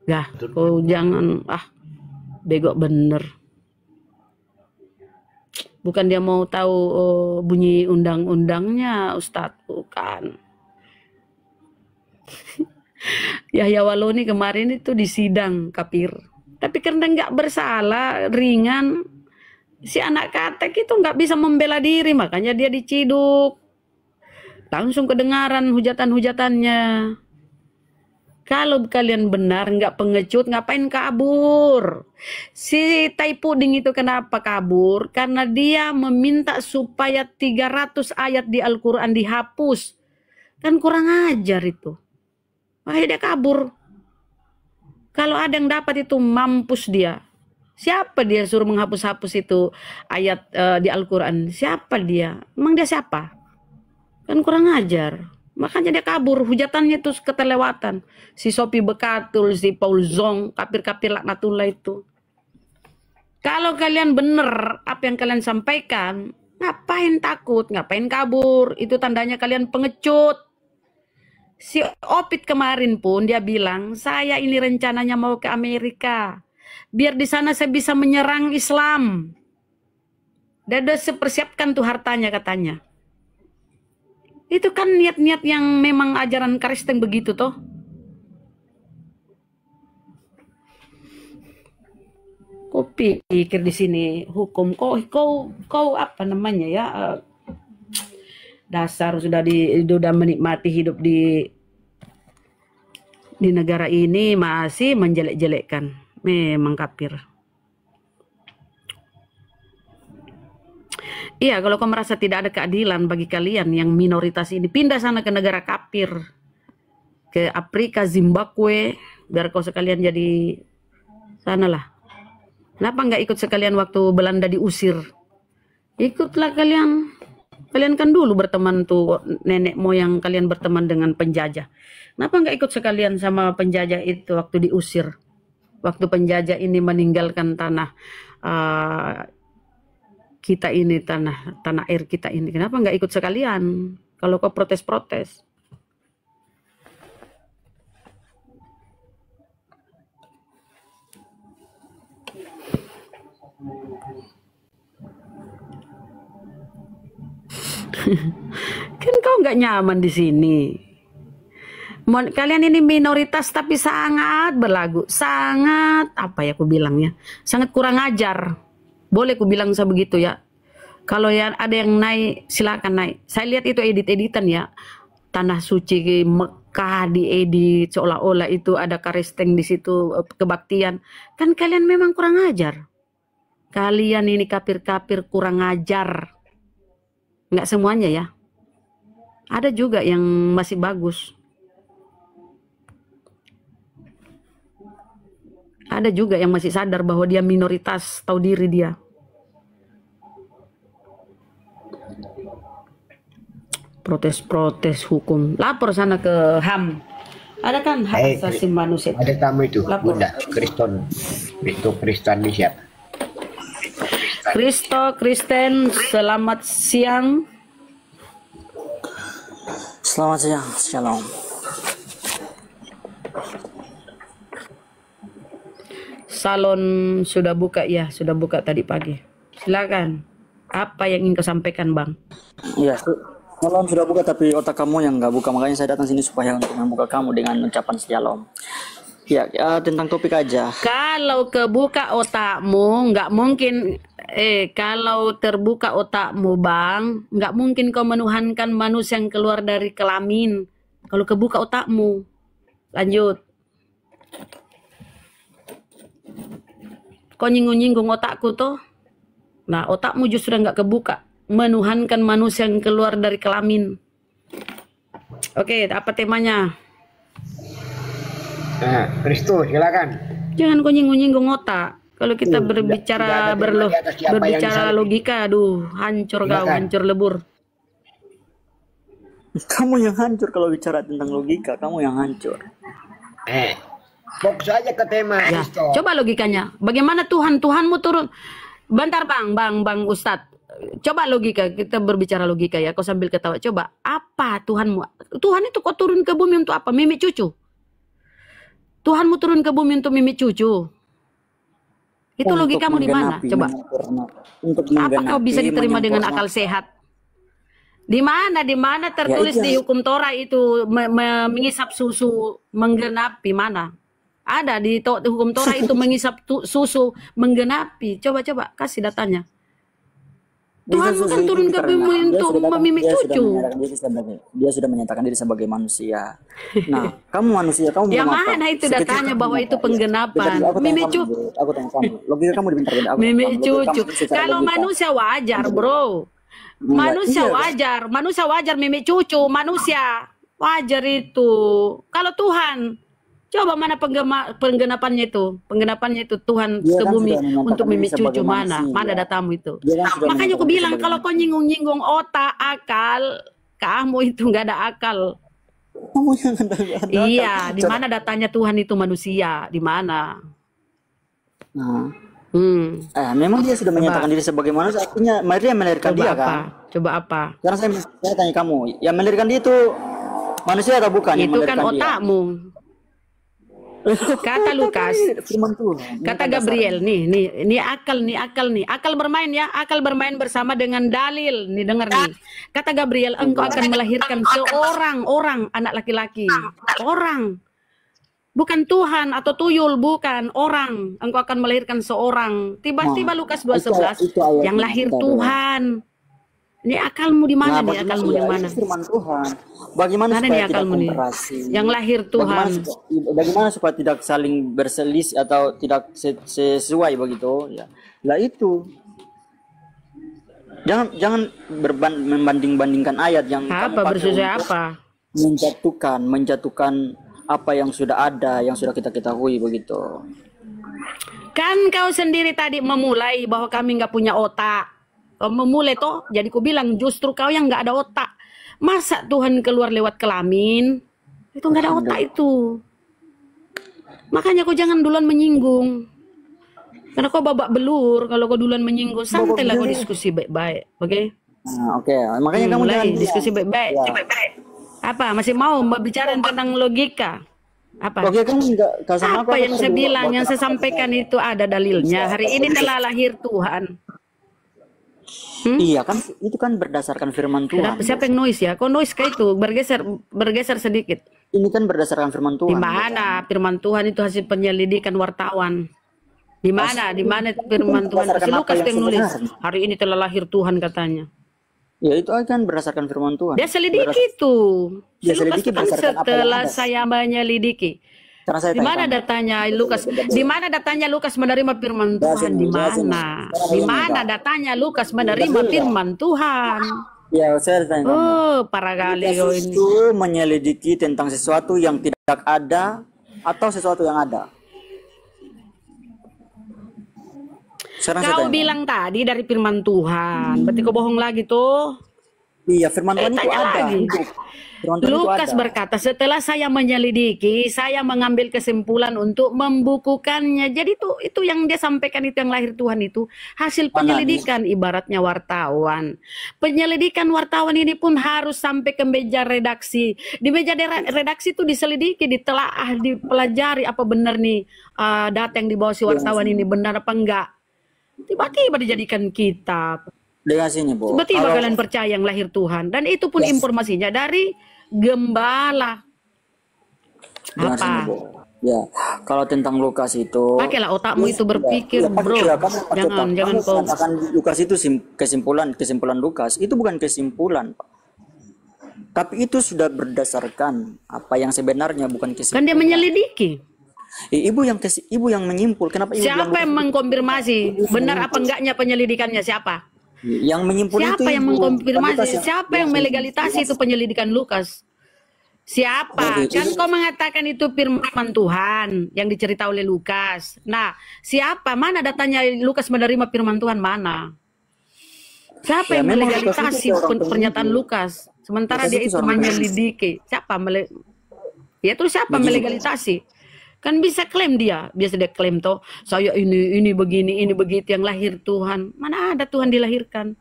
Ya, kau jangan bego bener. Bukan dia mau tahu bunyi undang-undangnya, Ustadz, bukan. Yahya Waloni kemarin itu di sidang kafir, tapi karena nggak bersalah, ringan, si anak katek itu nggak bisa membela diri, makanya dia diciduk. Langsung kedengaran hujatan-hujatannya. Kalau kalian benar nggak pengecut, ngapain kabur? Si Tai Puding itu kenapa kabur? Karena dia meminta supaya 300 ayat di Al-Quran dihapus. Kan kurang ajar itu. Makanya dia kabur. Kalau ada yang dapat itu mampus dia. Siapa dia suruh menghapus-hapus itu ayat di Al-Quran? Siapa dia? Emang dia siapa? Kan kurang ajar. Makanya dia kabur. Hujatannya itu keterlewatan. Si Sophie Bekatul, si Paul Zong, kafir-kafir laknatullah itu. Kalau kalian benar apa yang kalian sampaikan, ngapain takut? Ngapain kabur? Itu tandanya kalian pengecut. Si Opit kemarin pun dia bilang, saya ini rencananya mau ke Amerika. Biar di sana saya bisa menyerang Islam. Dan udah sepersiapkan tuh hartanya katanya. Itu kan niat-niat yang memang ajaran Kristen begitu toh. Kau pikir di sini hukum kau apa namanya ya? Dasar sudah menikmati hidup di negara ini masih menjelek-jelekkan. Memang kafir. Iya, kalau kau merasa tidak ada keadilan bagi kalian yang minoritas ini, pindah sana ke negara kafir. Ke Afrika, Zimbabwe, biar kau sekalian jadi sanalah. Kenapa nggak ikut sekalian waktu Belanda diusir? Ikutlah kalian. Kalian kan dulu berteman tuh, nenek moyang kalian berteman dengan penjajah. Kenapa nggak ikut sekalian sama penjajah itu waktu diusir? Waktu penjajah ini meninggalkan tanah kita ini, tanah air kita ini. Kenapa nggak ikut sekalian? Kalau kau protes-protes. Kan kau nggak nyaman di sini. Kalian ini minoritas tapi sangat berlagu, sangat apa ya aku bilangnya, sangat kurang ajar. Boleh aku bilang sebegitu ya. Kalau ya ada yang naik, silakan naik. Saya lihat itu edit-editan ya, tanah suci Mekah diedit seolah-olah itu ada Kristen di situ, kebaktian. Kan kalian memang kurang ajar. Kalian ini kafir-kafir kurang ajar. Nggak semuanya ya. Ada juga yang masih bagus. Ada juga yang masih sadar bahwa dia minoritas, tahu diri dia. Protes-protes hukum. Lapor sana ke HAM. Ada kan hak asasi manusia. Ada tamu itu. Lapor. Bunda Kriston. Itu Kristen ini siapa? Kristen, selamat siang. Selamat siang, shalom. Salon sudah buka ya, sudah buka tadi pagi. Silakan. Apa yang ingin kau sampaikan, Bang? Iya, shalom sudah buka tapi otak kamu yang nggak buka, makanya saya datang sini supaya untuk membuka kamu dengan ucapan shalom. Ya, tentang topik aja. Kalau kebuka otakmu, nggak mungkin. Kalau terbuka otakmu, Bang, nggak mungkin kau menuhankan manusia yang keluar dari kelamin. Kalau kebuka otakmu, lanjut. Kau nyinggung-nyinggung otakku tuh. Nah, otakmu justru nggak kebuka. Menuhankan manusia yang keluar dari kelamin. Oke, apa temanya? Kristus, silakan. Jangan kau nyinggung-nyinggung otak. Kalau kita berbicara berbicara logika, aduh, hancur kau, hancur lebur. Kamu yang hancur kalau bicara tentang logika, kamu yang hancur. Fokus aja ke tema. Ya, coba logikanya. Bagaimana Tuhanmu turun? Bentar Bang Ustadz. Coba logika, kita berbicara logika ya. Kau sambil ketawa. Coba, apa Tuhanmu? Tuhan itu kau turun ke bumi untuk apa? Mimik cucu. Tuhanmu turun ke bumi untuk mimik cucu. Itu logikamu di mana? Coba. Apa kau bisa diterima dengan akal sehat? Di mana tertulis di hukum Torah itu mengisap susu menggenapi mana? Ada di hukum Torah itu mengisap susu menggenapi. Coba kasih datanya. Tuhan bukan turun ke bumi untuk memimik cucu. Dia sudah menyatakan diri sebagai manusia. Nah, kamu manusia, kamu yang mana itu datanya bahwa itu penggenapan? Mimik cucu. Aku tanya kamu, logika kamu dibintar. Mimik cucu. Kalau manusia wajar, bro. Manusia wajar mimik cucu, manusia wajar itu. Kalau Tuhan, coba mana penggenapannya itu? Penggenapannya itu Tuhan ke bumi untuk mimik cucu mana? Mana datamu itu? Makanya aku bilang kalau kau nyinggung-nyinggung otak, akal, kamu itu nggak ada akal. Kamu yang ada. Iya, di mana datanya Tuhan itu manusia? Di mana? Memang dia sudah menyatakan diri sebagai manusia, artinya Maria melahirkan dia kan? Coba apa? Karena saya tanya kamu, yang melahirkan dia itu manusia atau bukan? Itu kan otakmu. Kata Lukas, kata Gabriel, nih akal bermain ya, akal bermain bersama dengan dalil. Nih dengar nih, kata Gabriel, engkau akan melahirkan seorang anak laki-laki, orang. Bukan Tuhan atau tuyul, bukan orang. Engkau akan melahirkan seorang. Tiba-tiba Lukas 2:11 yang lahir Tuhan. Ini akalmu di mana nih? Akalmu di mana? Bagaimana supaya tidak akalmu nih? Yang lahir Tuhan. Bagaimana supaya tidak saling berselisih atau tidak sesuai begitu? Ya, lah itu. Jangan membanding-bandingkan ayat yang apa bersesuai apa? Menjatuhkan apa yang sudah ada, yang sudah kita ketahui begitu. Kan kau sendiri tadi memulai bahwa kami nggak punya otak. Kau memulai toh, jadi ku bilang justru kau yang nggak ada otak. Masa Tuhan keluar lewat kelamin? Itu nggak ada otak itu. Makanya kau jangan duluan menyinggung. Karena kau babak belur kalau kau duluan menyinggung. Santai lah kau diskusi baik-baik, oke? Oke. Makanya kamu jangan diskusi baik-baik. Apa masih mau berbicara tentang logika? Apa? Apa yang saya bilang, yang saya sampaikan itu ada dalilnya. Hari ini telah lahir Tuhan. Iya kan, itu kan berdasarkan firman Tuhan. Siapa yang noise ya? Kok noise kayak itu? Bergeser sedikit. Ini kan berdasarkan firman Tuhan. Di mana firman Tuhan itu hasil penyelidikan wartawan? Di mana firman Tuhan? Si Lukas yang nulis. Hari ini telah lahir Tuhan katanya. Ya itu kan berdasarkan firman Tuhan. Dia selidiki itu. Setelah saya menyelidiki. Di mana datanya Lukas? Di mana datanya Lukas menerima firman Tuhan? Di mana? Di mana datanya Lukas menerima firman Tuhan? Ya, saya tanya. Para kali ini. Itu menyelidiki tentang sesuatu yang tidak ada atau sesuatu yang ada. Kau bilang tadi dari firman Tuhan, berarti kau bohong lagi tuh. Iya, firman Tuhan itu Tanya ada. lagi. Firman Tuhan itu Lukas ada. berkata, setelah saya menyelidiki, saya mengambil kesimpulan untuk membukukannya. Jadi itu yang dia sampaikan, itu yang lahir Tuhan itu hasil penyelidikan, ibaratnya wartawan. Penyelidikan wartawan ini pun harus sampai ke meja redaksi. Di meja redaksi itu diselidiki, ditelaah, dipelajari apa benar nih data yang dibawa si wartawan ini benar apa enggak. Tiba-tiba dijadikan kitab. Dengan sini, Bu. Tiba-tiba kalian percaya yang lahir Tuhan, dan itu pun informasinya dari gembala. Dengan Apa? sini, Bu. Ya, kalau tentang Lukas itu, Pakailah otakmu itu berpikir, bro. Jangan kau. katakan Lukas itu kesimpulan Lukas itu bukan kesimpulan, Pak. Tapi itu sudah berdasarkan apa yang sebenarnya, bukan kesimpulan. Kan dia menyelidiki. Ibu yang menyimpul. Kenapa ibu bilang Siapa yang Lukas mengkonfirmasi benar apa enggaknya penyelidikannya? Siapa? yang menyimpul itu Siapa yang ibu, bukan mengkonfirmasi? Lukas Siapa yang melegalitasi itu penyelidikan Lukas? Siapa? Kan kau mengatakan itu firman Tuhan yang dicerita oleh Lukas. Nah, siapa? Mana datanya Lukas menerima firman Tuhan? Mana? Siapa Ya, yang memang Lukas melegalitasi itu seorang pernyataan penyimpul. Lukas? Sementara Lukas dia itu itu seorang menyelidiki. Siapa? Ya itu siapa Begini. melegalitasi? Kan bisa klaim dia. Biasa dia klaim toh, saya ini begini, ini begitu, yang lahir Tuhan. Mana ada Tuhan dilahirkan?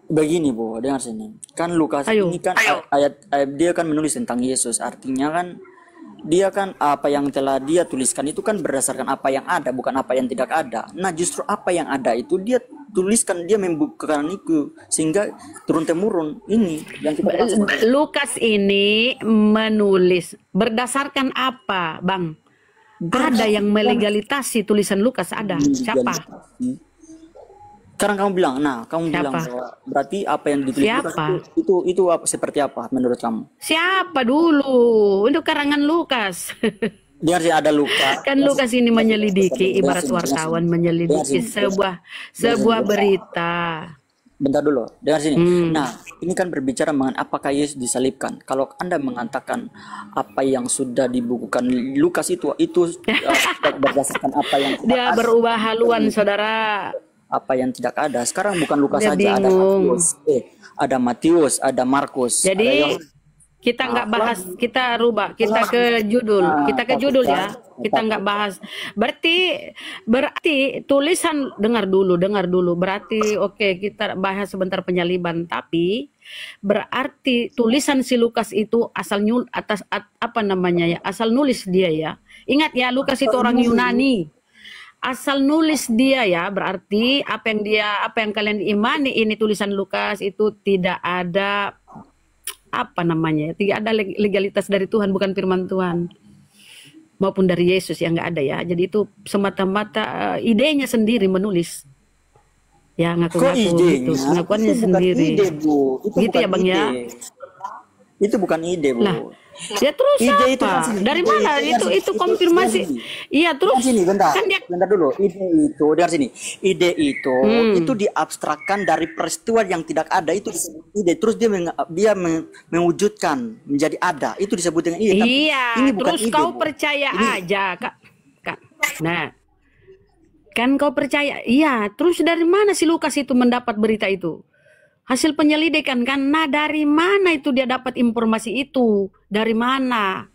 Begini, Bu, dengar sini. Kan Lukas ini kan ayat dia kan menulis tentang Yesus. Artinya kan dia kan apa yang telah dia tuliskan itu kan berdasarkan apa yang ada, bukan apa yang tidak ada. Nah, justru apa yang ada itu dia tuliskan, dia membukakan itu sehingga turun temurun ini yang kita rasakan. Lukas ini menulis berdasarkan apa, Bang? Ada yang melegalitasi tulisan Lukas, ada. Siapa? Sekarang kamu bilang, kamu bilang bahwa berarti apa yang ditulis Lukas itu apa, seperti apa menurut kamu? Siapa dulu? Itu karangan Lukas. Dengar sih, ada Lukas. Kan Lukas ini menyelidiki, ibarat wartawan menyelidiki sebuah berita. Bentar dulu, dengar sini. Nah, ini kan berbicara mengenai apakah Yesus disalibkan. Kalau Anda mengatakan apa yang sudah dibukukan Lukas itu berdasarkan apa yang dia berubah haluan, saudara. Apa yang tidak ada. Sekarang bukan Lukas Dia saja, ada Matius, ada Markus. Jadi kita nggak bahas, kita rubah, kita ke judul, ya. Kita nggak bahas. Berarti tulisan, dengar dulu. Berarti oke, kita bahas sebentar penyaliban. Tapi berarti tulisan si Lukas itu asal nulis dia ya. Ingat ya, Lukas itu orang Yunani. Asal nulis dia ya, berarti apa yang kalian imani ini tulisan Lukas itu tidak ada tidak ada legalitas dari Tuhan, bukan firman Tuhan maupun dari Yesus yang nggak ada ya. Jadi itu semata-mata idenya sendiri menulis ya, ngaku-ngaku gitu, pengakuannya sendiri. Ide, Bu. Itu gitu ya Bang ide. ya. Itu bukan ide, Bu. Lah, ya terus ide itu apa? kan sini, Dari ide mana itu itu konfirmasi? Iya, terus sini, bentar. kan dia Bentar dulu. Ide itu itu diabstrakkan dari peristiwa yang tidak ada, itu disebut ide. Terus dia mewujudkan menjadi ada. Itu disebut dengan ide. Tapi iya, ini bukan terus ide, kau Bu. percaya aja, Kak. Nah, kan kau percaya. Iya, terus dari mana si Lukas itu mendapat berita itu? Hasil penyelidikan kan. Nah, dari mana itu dia dapat informasi itu? Dari mana?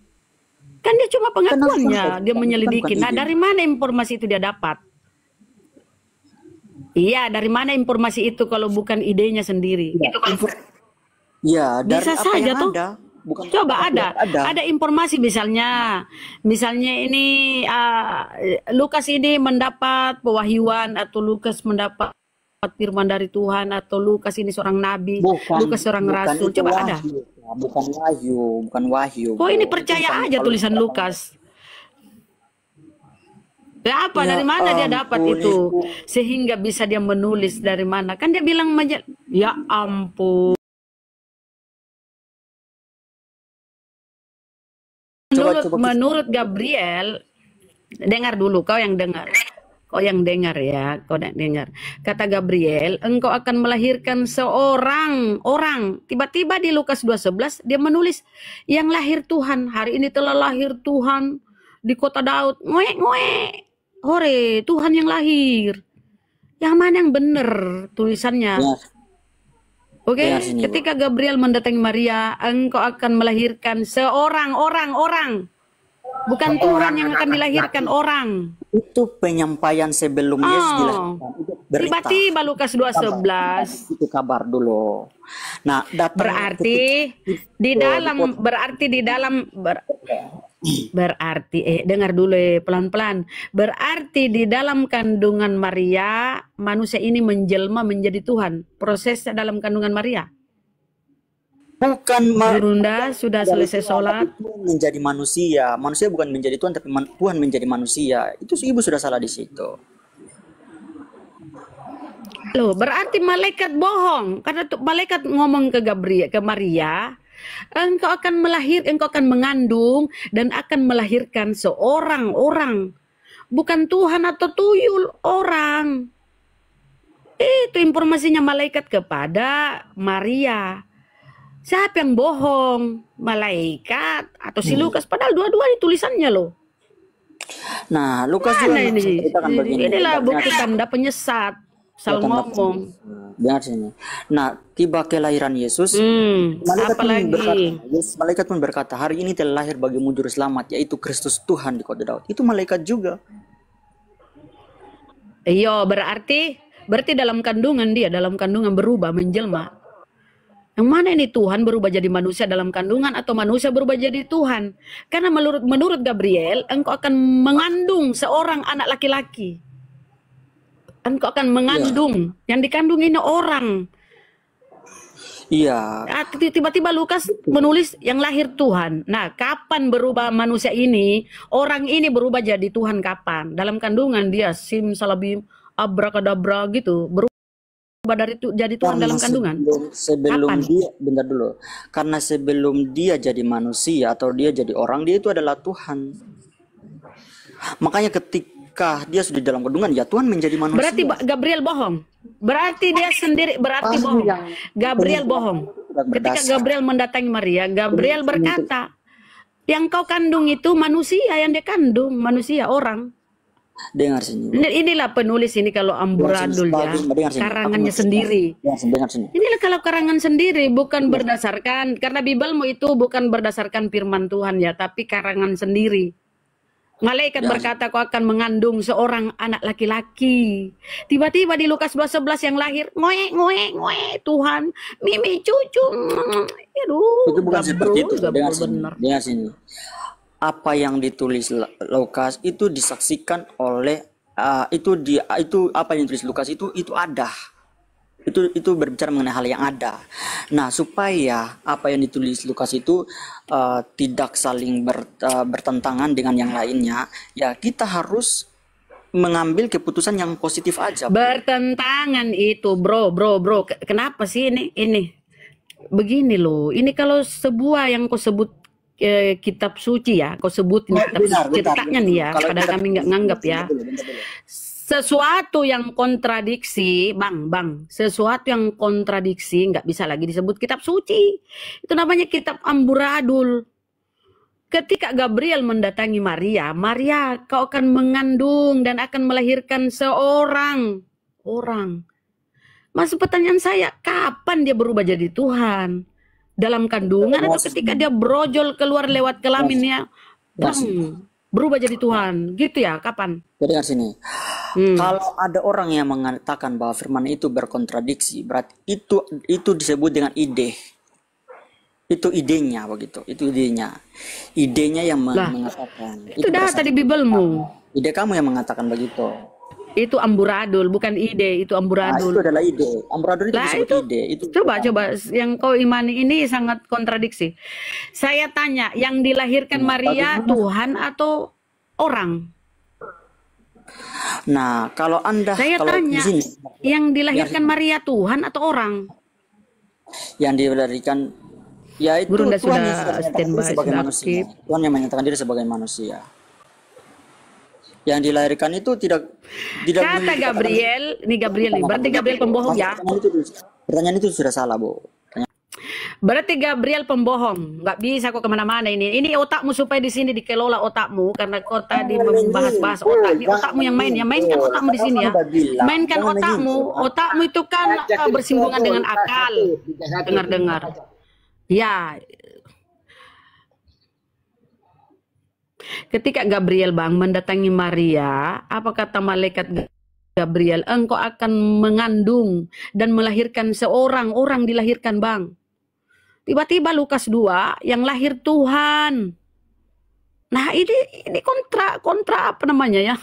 Kan dia cuma pengakuannya, dia menyelidiki. Nah, dari mana informasi itu dia dapat? Iya, dari mana informasi itu kalau bukan idenya sendiri? Ya, dari bisa apa saja yang tuh. ada. Bukan Coba ada informasi misalnya ini Lukas ini mendapat pewahyuan, atau Lukas mendapat firman dari Tuhan, atau Lukas ini seorang nabi, Lukas seorang rasul. itu Coba ada. wahyu, bukan wahyu. Oh, ini Bu. percaya aja tulisan Lukas. Ya apa, dari mana dia dapat itu? Sehingga bisa dia menulis dari mana? Kan dia bilang ya ampun. Menurut Gabriel, dengar dulu, kau yang dengar ya, kau dengar. Kata Gabriel, engkau akan melahirkan seorang orang. Tiba-tiba di Lukas 2:11 dia menulis yang lahir Tuhan. Hari ini telah lahir Tuhan di kota Daud. Ngoek. Hore, Tuhan yang lahir. Yang mana yang benar tulisannya? Oke, Dengar sini, Bu. ketika Gabriel mendatangi Maria, engkau akan melahirkan seorang orang. Bukan Tuhan yang akan dilahirkan, orang. Itu penyampaian sebelum Yesus Oh, dilahirkan. Itu berita. tiba-tiba Lukas 2:11. Itu kabar dulu. Nah, datang Berarti di dalam dengar dulu pelan-pelan. Berarti di dalam kandungan Maria manusia ini menjelma menjadi Tuhan. Prosesnya dalam kandungan Maria. bukan Burunda sudah selesai sholat. menjadi manusia. Manusia bukan menjadi Tuhan, tapi Tuhan menjadi manusia. Itu ibu sudah salah di situ. Loh, berarti malaikat bohong. Karena malaikat ngomong ke Gabriel, ke Maria, engkau akan mengandung dan akan melahirkan seorang orang. Bukan Tuhan atau tuyul, orang. Itu informasinya malaikat kepada Maria. Siapa yang bohong? Malaikat atau si Lukas? Padahal dua-dua tulisannya loh. Nah, Lukas juga Mana ini? menceritakan begini. Inilah bukti tanda penyesat. Salah ngomong. Dengar sini. Nah, tiba kelahiran Yesus. Malaikat pun berkata, hari ini telah lahir bagimu juru selamat, yaitu Kristus Tuhan di kota Daud. Itu malaikat juga. Iya, berarti dalam kandungan berubah menjelma. Yang mana ini Tuhan berubah jadi manusia dalam kandungan atau manusia berubah jadi Tuhan? Karena menurut Gabriel, engkau akan mengandung seorang anak laki-laki. Engkau akan mengandung. Yang dikandung ini orang. Iya. Tiba-tiba Lukas menulis yang lahir Tuhan. Nah, kapan berubah manusia ini? Orang ini berubah jadi Tuhan kapan? Dalam kandungan dia simsalabim, abrakadabra gitu. Berubah dari jadi Tuhan dalam kandungan. Sebelum dia, bentar dulu. Karena sebelum dia jadi manusia atau dia jadi orang, dia itu adalah Tuhan. Makanya ketika dia sudah dalam kandungan, ya Tuhan menjadi manusia. Berarti Gabriel bohong. Berarti dia sendiri bohong. Gabriel bohong. Ketika Gabriel mendatangi Maria, Gabriel berkata, yang kau kandung itu manusia, yang dia kandung manusia, orang. Dengar sini. Inilah penulis ini kalau amburadul ya, karangannya sendiri. Dengar sini. Inilah kalau karangan sendiri, bukan berdasarkan, karena Bibelmu itu bukan berdasarkan firman Tuhan ya, tapi karangan sendiri. Malaikat berkata kau akan mengandung seorang anak laki-laki. Tiba-tiba di Lukas 2:11 yang lahir, ngoe, Tuhan, mimi cucu. Aduh, itu bukan seperti itu. Dengar sini. Apa yang ditulis Lukas itu disaksikan oleh itu apa yang ditulis Lukas itu ada. Itu berbicara mengenai hal yang ada. Nah, supaya apa yang ditulis Lukas itu tidak saling bertentangan dengan yang lainnya, ya kita harus mengambil keputusan yang positif aja. Bertentangan itu, bro. Kenapa sih ini? Begini loh. Ini kalau sebuah yang kau sebut kitab suci ya, kau sebut ini kitab suci, cetaknya nih ya, padahal kami nggak nganggap ya. Sesuatu yang kontradiksi, bang, sesuatu yang kontradiksi nggak bisa lagi disebut kitab suci. Itu namanya kitab amburadul. Ketika Gabriel mendatangi Maria, kau akan mengandung dan akan melahirkan seorang orang. Masuk pertanyaan saya, kapan dia berubah jadi Tuhan? Dalam kandungan atau ketika dia brojol keluar lewat kelaminnya, berubah jadi Tuhan, gitu ya? Kapan? Jadi dengar sini. Kalau ada orang yang mengatakan bahwa firman itu berkontradiksi, berarti itu disebut dengan ide. Itu idenya begitu. Itu idenya. Idenya yang mengatakan. Itu data di Bibelmu. Ide kamu yang mengatakan begitu. Itu amburadul, bukan ide, itu amburadul. Itu adalah ide. Amburadul itu disebut ide. Itu coba yang kau imani ini sangat kontradiksi. Saya tanya, yang dilahirkan Maria Tuhan atau orang? Nah, kalau Anda tanya, yang dilahirkan Maria Tuhan atau orang? Yang dilahirkan yaitu Burunda Tuhan yang sudah standby, sebagai manusia. Tuhan yang menyatakan diri sebagai manusia. Yang dilahirkan itu tidak kata Gabriel, ini Gabriel nih, berarti Gabriel pembohong ya? Pertanyaan itu sudah salah, Bu. Berarti Gabriel pembohong, nggak bisa kok kemana-mana ini. Ini otakmu supaya di sini dikelola otakmu karena kau tadi membahas-bahas otak. Ini otakmu yang mainkan otakmu di sini ya. Mainkan otakmu, otakmu itu kan bersinggungan dengan akal. Dengar-dengar. Ya. Ketika Gabriel bang mendatangi Maria, apa kata malaikat Gabriel? Engkau akan mengandung dan melahirkan seorang orang dilahirkan bang. Tiba-tiba Lukas 2 yang lahir Tuhan. Nah ini kontra apa namanya ya?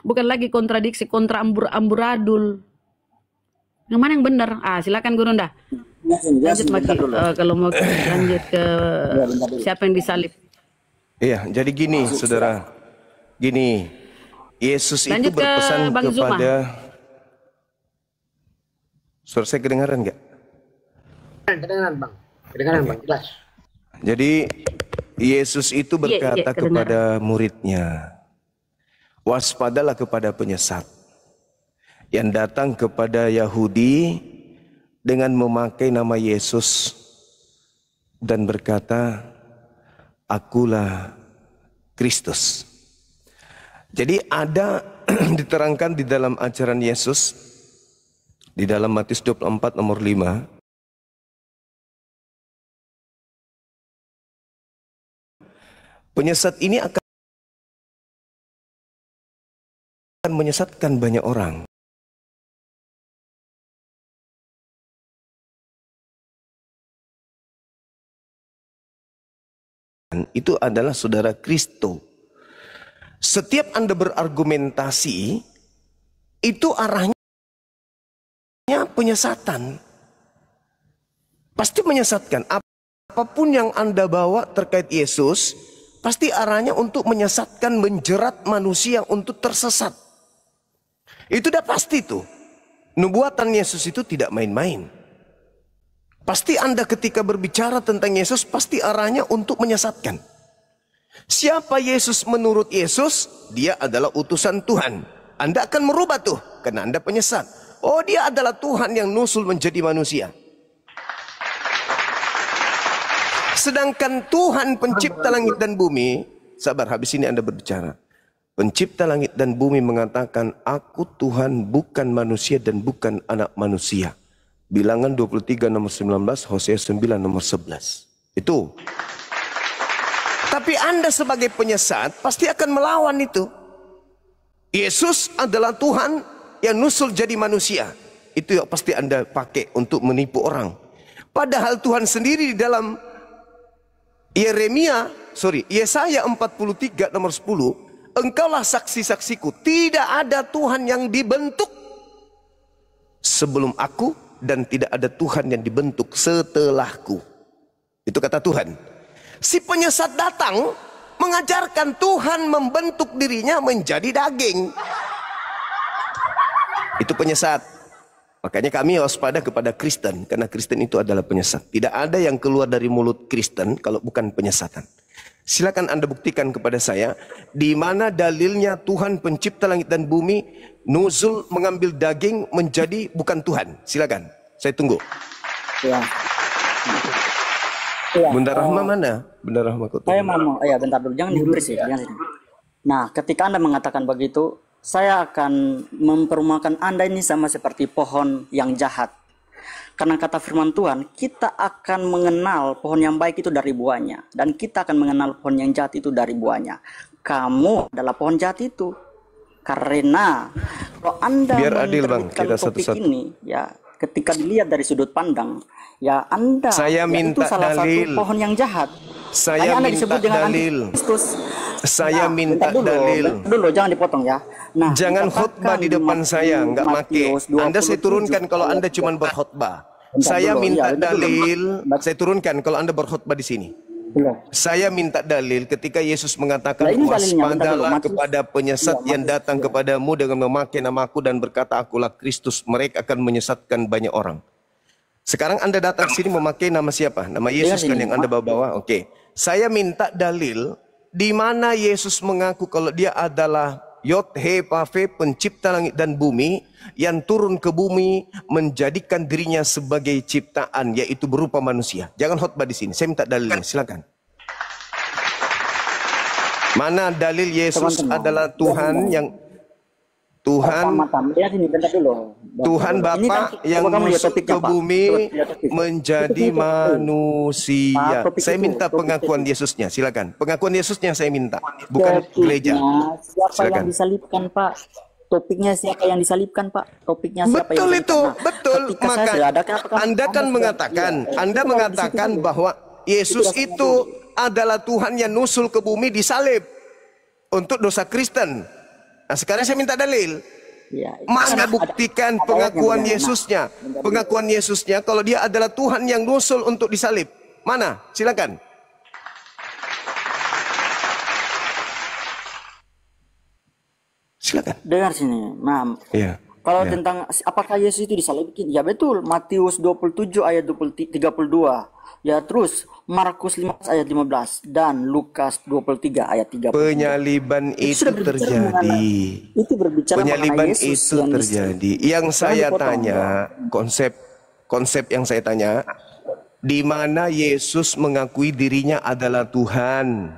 Bukan lagi kontradiksi, kontra amburadul. Yang mana yang benar? Silakan Guru Nda. Lanjut Maki. Kalau mau lanjut ke siapa yang disalib. Iya, jadi gini saudara. Gini, Yesus lanjut itu berpesan ke Bang Zuma. kepada... Suara saya kedengaran nggak? Kedengaran Bang. Kedengaran Bang, jelas. Jadi Yesus itu berkata kepada muridnya, waspadalah kepada penyesat yang datang kepada Yahudi dengan memakai nama Yesus dan berkata, akulah Kristus. Jadi ada diterangkan di dalam ajaran Yesus di dalam Matius 24 nomor 5. Penyesat ini akan menyesatkan banyak orang. Itu adalah saudara Kristo. Setiap Anda berargumentasi, itu arahnya penyesatan. Pasti menyesatkan. Apapun yang Anda bawa terkait Yesus, pasti arahnya untuk menyesatkan, menjerat manusia untuk tersesat. Itu udah pasti tuh. Nubuatan Yesus itu tidak main-main. Pasti Anda ketika berbicara tentang Yesus, pasti arahnya untuk menyesatkan. Siapa Yesus menurut Yesus? Dia adalah utusan Tuhan. Anda akan merubah tuh, karena Anda penyesat. Oh, dia adalah Tuhan yang nusul menjadi manusia. Sedangkan Tuhan pencipta langit dan bumi, sabar, habis ini Anda berbicara. Pencipta langit dan bumi mengatakan, aku Tuhan bukan manusia dan bukan anak manusia. Bilangan 23 nomor 19, Hosea 9 nomor 11. Itu. Tapi Anda sebagai penyesat pasti akan melawan itu. Yesus adalah Tuhan yang nusul jadi manusia. Itu yang pasti Anda pakai untuk menipu orang. Padahal Tuhan sendiri di dalam Yesaya 43 nomor 10, engkaulah saksi-saksiku, tidak ada Tuhan yang dibentuk sebelum aku dan tidak ada Tuhan yang dibentuk setelahku. Itu kata Tuhan. Si penyesat datang mengajarkan Tuhan membentuk dirinya menjadi daging. Itu penyesat. Makanya kami waspada kepada Kristen, karena Kristen itu adalah penyesat. Tidak ada yang keluar dari mulut Kristen kalau bukan penyesatan. Silakan Anda buktikan kepada saya, di mana dalilnya Tuhan pencipta langit dan bumi nuzul mengambil daging menjadi bukan Tuhan. Silakan, saya tunggu. Ya. Bunda Rahma mana? Bunda Rahma kok? Saya mau, ya bentar dulu, jangan diberi sih. Nah, ketika Anda mengatakan begitu, saya akan memperumakan Anda ini sama seperti pohon yang jahat. Karena kata firman Tuhan, kita akan mengenal pohon yang baik itu dari buahnya. Dan kita akan mengenal pohon yang jahat itu dari buahnya. Kamu adalah pohon jahat itu. Karena kalau Anda menerbitkan topik ini, ya ketika dilihat dari sudut pandang, ya Anda saya minta itu salah dalil. satu pohon yang jahat. Saya Anda minta disebut dengan dalil. Antikristus. Saya minta dalil. Dulu jangan dipotong ya. Nah, jangan khutbah di depan saya, nggak make. Anda saya turunkan kalau Anda cuma berkhutbah. Saya minta dalil. Saya turunkan kalau Anda berkhutbah di sini. Saya minta dalil ketika Yesus mengatakan, waspadalah kepada penyesat yang datang kepadamu dengan memakai namaku dan berkata, akulah Kristus. Mereka akan menyesatkan banyak orang. Sekarang Anda datang sini memakai nama siapa? Nama Yesus kan yang Anda bawa-bawa. Oke. Saya minta dalil di mana Yesus mengaku kalau dia adalah Yod He Pafe, pencipta langit dan bumi, yang turun ke bumi menjadikan dirinya sebagai ciptaan, yaitu berupa manusia. Jangan khotbah di sini. Saya minta dalilnya, silakan. Mana dalil Yesus adalah Tuhan yang Tuhan Bapa yang masuk ke bumi menjadi manusia. Saya minta pengakuan Yesusnya, silakan. Pengakuan Yesusnya saya minta, bukan gereja. Siapa yang disalibkan, Pak? Topiknya siapa yang disalibkan, Pak? Topiknya siapa betul yang itu, betul. Maka Anda kan mengatakan, Anda mengatakan bahwa Yesus itu adalah Tuhan yang nusul ke bumi disalib untuk dosa Kristen. Nah, sekarang saya minta dalil. Ya, Mana buktikan pengakuan Yesusnya? Pengakuan Yesusnya kalau dia adalah Tuhan yang nusul untuk disalib. Mana? Silakan. Silakan. Dengar sini. Nah, Iya. kalau Ya. tentang apakah Yesus itu disalibkan? Ya betul. Matius 27 ayat 32. Ya terus Markus 15 ayat 15 dan Lukas 23 ayat 30. Penyaliban itu terjadi. Itu berbicara Penyaliban mengenai Yesus itu yang terjadi. Yang saya tanya, konsep yang saya tanya, di mana Yesus mengakui dirinya adalah Tuhan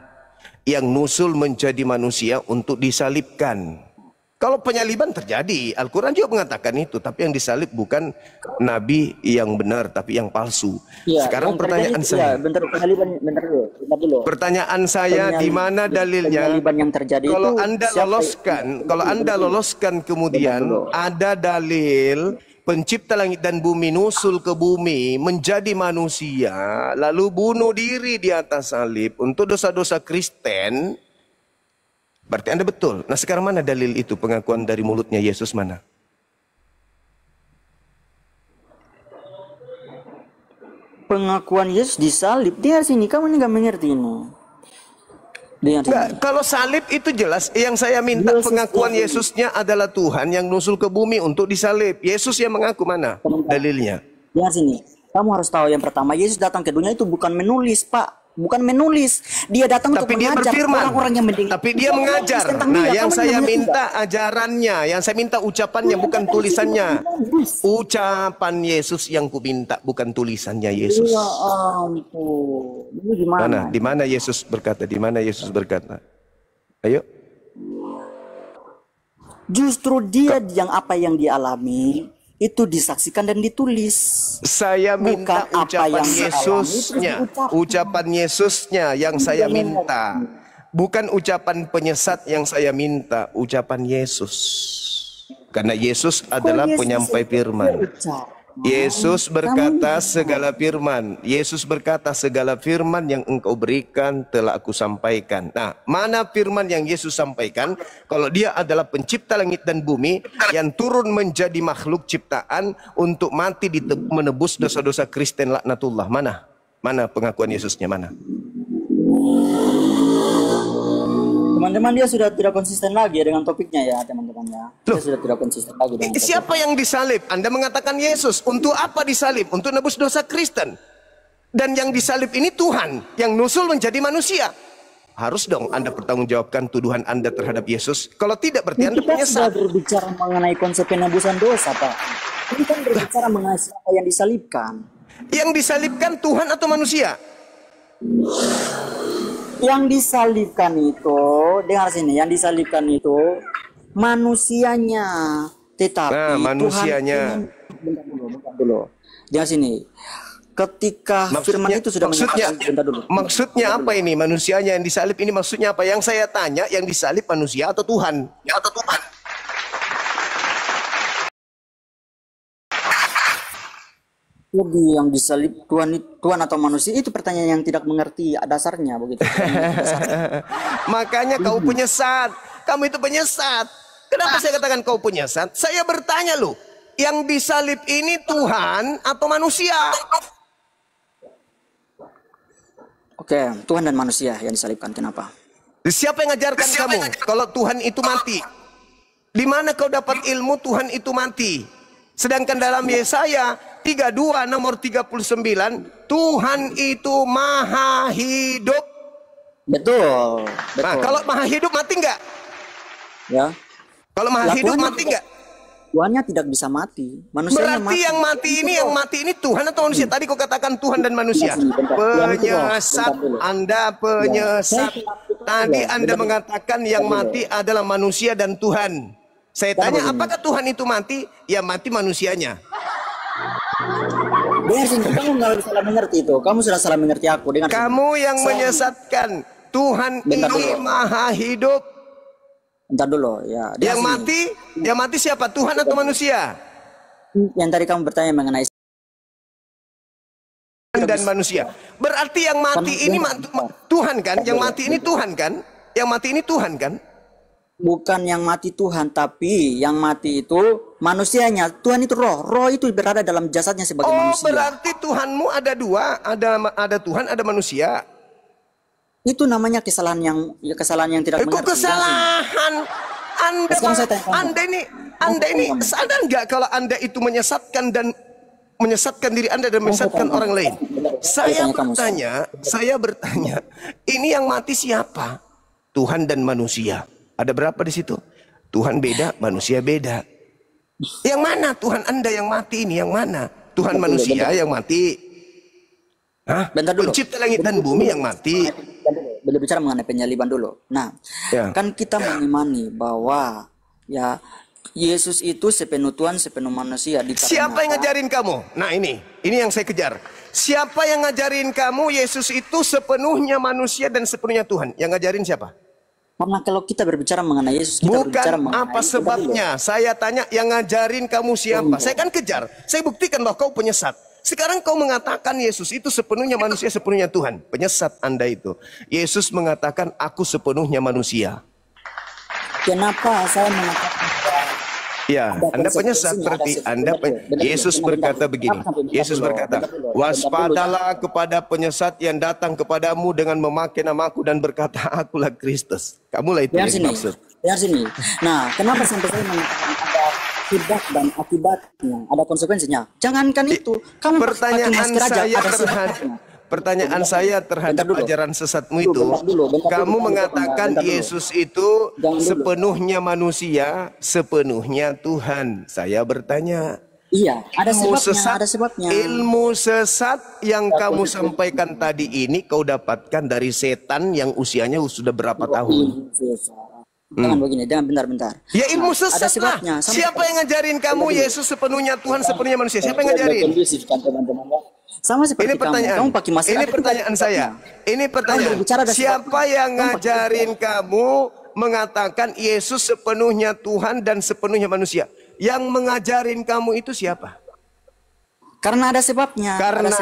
yang nusul menjadi manusia untuk disalibkan. Kalau penyaliban terjadi, Al-Quran juga mengatakan itu. Tapi yang disalib bukan nabi yang benar, tapi yang palsu. Ya, Sekarang yang pertanyaan terjadi, saya. ya, bentar dulu. Pertanyaan saya, di mana dalilnya? Penyaliban yang terjadi Kalau itu Anda siapa- loloskan, kalau Anda loloskan kemudian ada dalil pencipta langit dan bumi nusul ke bumi menjadi manusia, lalu bunuh diri di atas salib untuk dosa-dosa Kristen. Berarti Anda betul. Nah, sekarang mana dalil itu, pengakuan dari mulutnya Yesus mana? Pengakuan Yesus disalib. Dia sini, kamu ini nggak mengerti ini. Enggak, kalau salib itu jelas. Yang saya minta pengakuan Yesusnya adalah Tuhan yang nusul ke bumi untuk disalib. Yesus yang mengaku, mana dalilnya? Dengar sini. Kamu harus tahu yang pertama, Yesus datang ke dunia itu bukan menulis, Pak. Bukan menulis. Dia datang untuk Tapi dia mengajar berfirman. orang-orang yang mendengar. Tapi dia mengajar. Nah, yang saya minta ajarannya, yang saya minta ucapannya, bukan tulisannya. Ucapan Yesus yang ku minta, bukan tulisannya Yesus. Ya ampun. Ini gimana? Mana? Di mana Yesus berkata? Di mana Yesus berkata? Ayo. Justru dia yang apa yang dialami itu disaksikan dan ditulis. Saya minta Bukan apa ucapan yang Yesusnya. Ucapan Yesusnya yang saya minta. Bukan ucapan penyesat yang saya minta. Ucapan Yesus. Karena Yesus adalah penyampai firman. Yesus berkata segala firman. Yesus berkata segala firman yang engkau berikan telah aku sampaikan. Nah, mana firman yang Yesus sampaikan? Kalau dia adalah pencipta langit dan bumi yang turun menjadi makhluk ciptaan untuk mati menebus dosa-dosa Kristen laknatullah. Mana? Mana pengakuan Yesusnya, mana? Teman-teman, dia sudah tidak konsisten lagi ya dengan topiknya ya, teman-teman ya. Dia sudah tidak konsisten lagi dengan topik. Siapa yang disalib? Anda mengatakan Yesus. Untuk apa disalib? Untuk nebus dosa Kristen. Dan yang disalib ini Tuhan yang nusul menjadi manusia. Harus dong Anda pertanggungjawabkan tuduhan Anda terhadap Yesus. Kalau tidak berarti Anda Kita sudah penyesat. berbicara mengenai konsep penebusan dosa, Pak. Ini kan berbicara mengenai siapa yang disalibkan. Yang disalibkan Tuhan atau manusia? Yang disalibkan itu, dengar sini, yang disalibkan itu manusianya, tetapi Nah, manusianya. Bentar dulu. Dengar sini. Ketika firman itu sudah menyatakan, bentar dulu. Maksudnya apa ini? Manusianya yang disalib ini maksudnya apa? Yang saya tanya, yang disalib manusia atau Tuhan? Ya, atau Tuhan? Jadi yang disalib Tuhan atau manusia itu pertanyaan yang tidak mengerti dasarnya begitu. Makanya kau penyesat. Kamu itu penyesat. Kenapa saya katakan kau penyesat? Saya bertanya loh, yang disalib ini Tuhan atau manusia? Oke, Tuhan dan manusia yang disalibkan. Kenapa? Siapa yang ngajarkan kamu kalau Tuhan itu mati? Di mana kau dapat ilmu Tuhan itu mati? Sedangkan dalam Yesaya 32 nomor 39, Tuhan itu maha hidup. Betul. Nah, kalau maha hidup mati enggak? Ya. Kalau maha hidup mati nggak? Tuhannya tidak bisa mati. Manusianya Berarti yang mati ini Tuhan atau manusia? Tadi kau katakan Tuhan dan manusia. Penyesat, Anda penyesat. Tadi Anda mengatakan yang mati adalah manusia dan Tuhan. Saya tanya, apakah Tuhan itu mati? Ya mati manusianya. Dengar sini, kamu nggak salah mengerti itu. Kamu sudah salah mengerti aku. Dengar kamu yang menyesatkan. Tuhan ini maha hidup. Bentar dulu ya. Yang mati siapa? Tuhan atau manusia? Yang tadi kamu bertanya mengenai dan manusia. Berarti yang mati ini Tuhan kan? Yang mati ini Tuhan kan? Yang mati ini Tuhan kan? Bukan yang mati Tuhan, tapi yang mati itu manusianya. Tuhan itu roh. Roh itu berada dalam jasadnya sebagai manusia. Oh, berarti Tuhanmu ada dua, ada Tuhan, ada manusia. Itu namanya kesalahan yang tidak mengerti. Kesalahan. Anda ini sadar nggak kalau Anda itu menyesatkan diri Anda dan menyesatkan orang lain? Saya bertanya, ini yang mati siapa? Tuhan dan manusia. Ada berapa di situ? Tuhan beda, manusia beda. Yang mana Tuhan Anda yang mati ini? Yang mana? Tuhan manusia yang mati? Hah? Bentar dulu. Pencipta langit dan bumi yang mati. Berbicara mengenai penyaliban dulu. Nah, kan kita mengimani bahwa ya Yesus itu sepenuh Tuhan, sepenuh manusia. Siapa yang ngajarin kamu? Nah ini yang saya kejar. Siapa yang ngajarin kamu Yesus itu sepenuhnya manusia dan sepenuhnya Tuhan? Yang ngajarin siapa? Karena kalau kita berbicara mengenai Yesus, kita berbicara mengenai apa sebabnya? Saya tanya yang ngajarin kamu siapa? Saya kan kejar. Saya buktikan bahwa kau penyesat. Sekarang kau mengatakan Yesus itu sepenuhnya manusia, sepenuhnya Tuhan. Penyesat Anda itu. Yesus mengatakan aku sepenuhnya manusia. Kenapa saya mengatakan? Ya, Anda penyesat berarti Yesus berkata begini. Yesus berkata, waspadalah kepada penyesat yang datang kepadamu dengan memakai namaku dan berkata, akulah Kristus. Kamulah itu yang dimaksud. Dengar sini. Nah, kenapa sampai saya mengatakan ada akibat dan akibatnya, ada konsekuensinya? Jangankan itu, kamu pertanyaan saya terhadap ajaran sesatmu itu, kamu mengatakan Yesus itu sepenuhnya manusia, sepenuhnya Tuhan. Saya bertanya. Iya, ada sebabnya. Ilmu sesat yang kamu sampaikan tadi ini kau dapatkan dari setan yang usianya sudah berapa tahun? Jangan begini, jangan bentar-bentar. Ya ilmu sesat lah. Siapa yang ngajarin kamu Yesus sepenuhnya Tuhan, sepenuhnya manusia? Siapa yang ngajarin? Sama seperti kamu pakai masker. Ini pertanyaan saya. Ini pertanyaan. Siapa yang ngajarin kamu mengatakan Yesus sepenuhnya Tuhan dan sepenuhnya manusia? Yang mengajarin kamu itu siapa? Karena ada sebabnya. Karena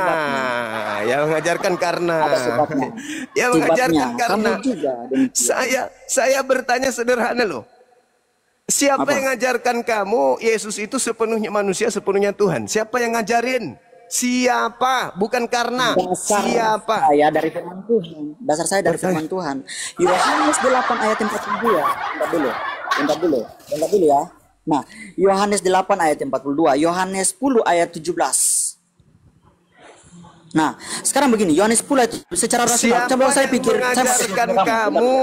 yang mengajarkan karena. Yang mengajarkan karena. Saya bertanya sederhana loh. Siapa yang mengajarkan kamu Yesus itu sepenuhnya manusia, sepenuhnya Tuhan? Siapa yang ngajarin? Siapa? Bukan karena. Siapa? Saya dari firman Tuhan. Dasar saya dari firman Tuhan. Yohanes 8 ayat 42. Bentar dulu ya. Nah, Yohanes 8 ayat 42, Yohanes 10 ayat 17. Nah, sekarang begini, Yohanes 10 ayat secara rasional. Coba saya pikir, kamu.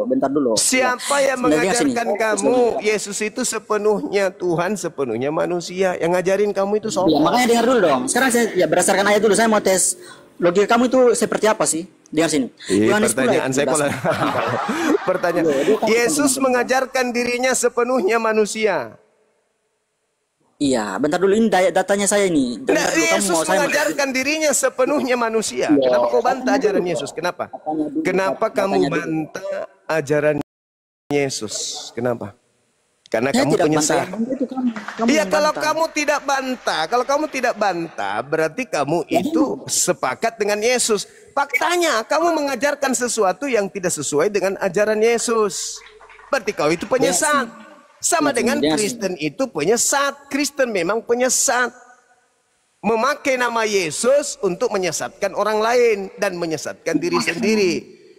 Bentar dulu. Siapa yang mengajarkan kamu Yesus itu sepenuhnya Tuhan, sepenuhnya manusia? Yang ngajarin kamu itu soal. Ya, makanya dengar dulu dong. Sekarang saya berdasarkan ayat dulu saya mau tes logika kamu itu seperti apa sih? Dengar sini. Pertanyaan saya pertanyaan. Yesus mengajarkan dirinya sepenuhnya manusia. Iya, bentar dulu ini datanya saya ini. Yesus mengajarkan dirinya sepenuhnya manusia. Kenapa kau bantah ajaran Yesus? Kenapa? Kenapa kamu bantah ajaran Yesus? Kenapa? Karena kamu penyesat. Iya, kalau kamu tidak bantah, berarti kamu itu sepakat dengan Yesus. Faktanya, kamu mengajarkan sesuatu yang tidak sesuai dengan ajaran Yesus. Berarti kau itu penyesat. Sama dengan Kristen itu penyesat. Kristen memang penyesat. Memakai nama Yesus untuk menyesatkan orang lain dan menyesatkan diri sendiri.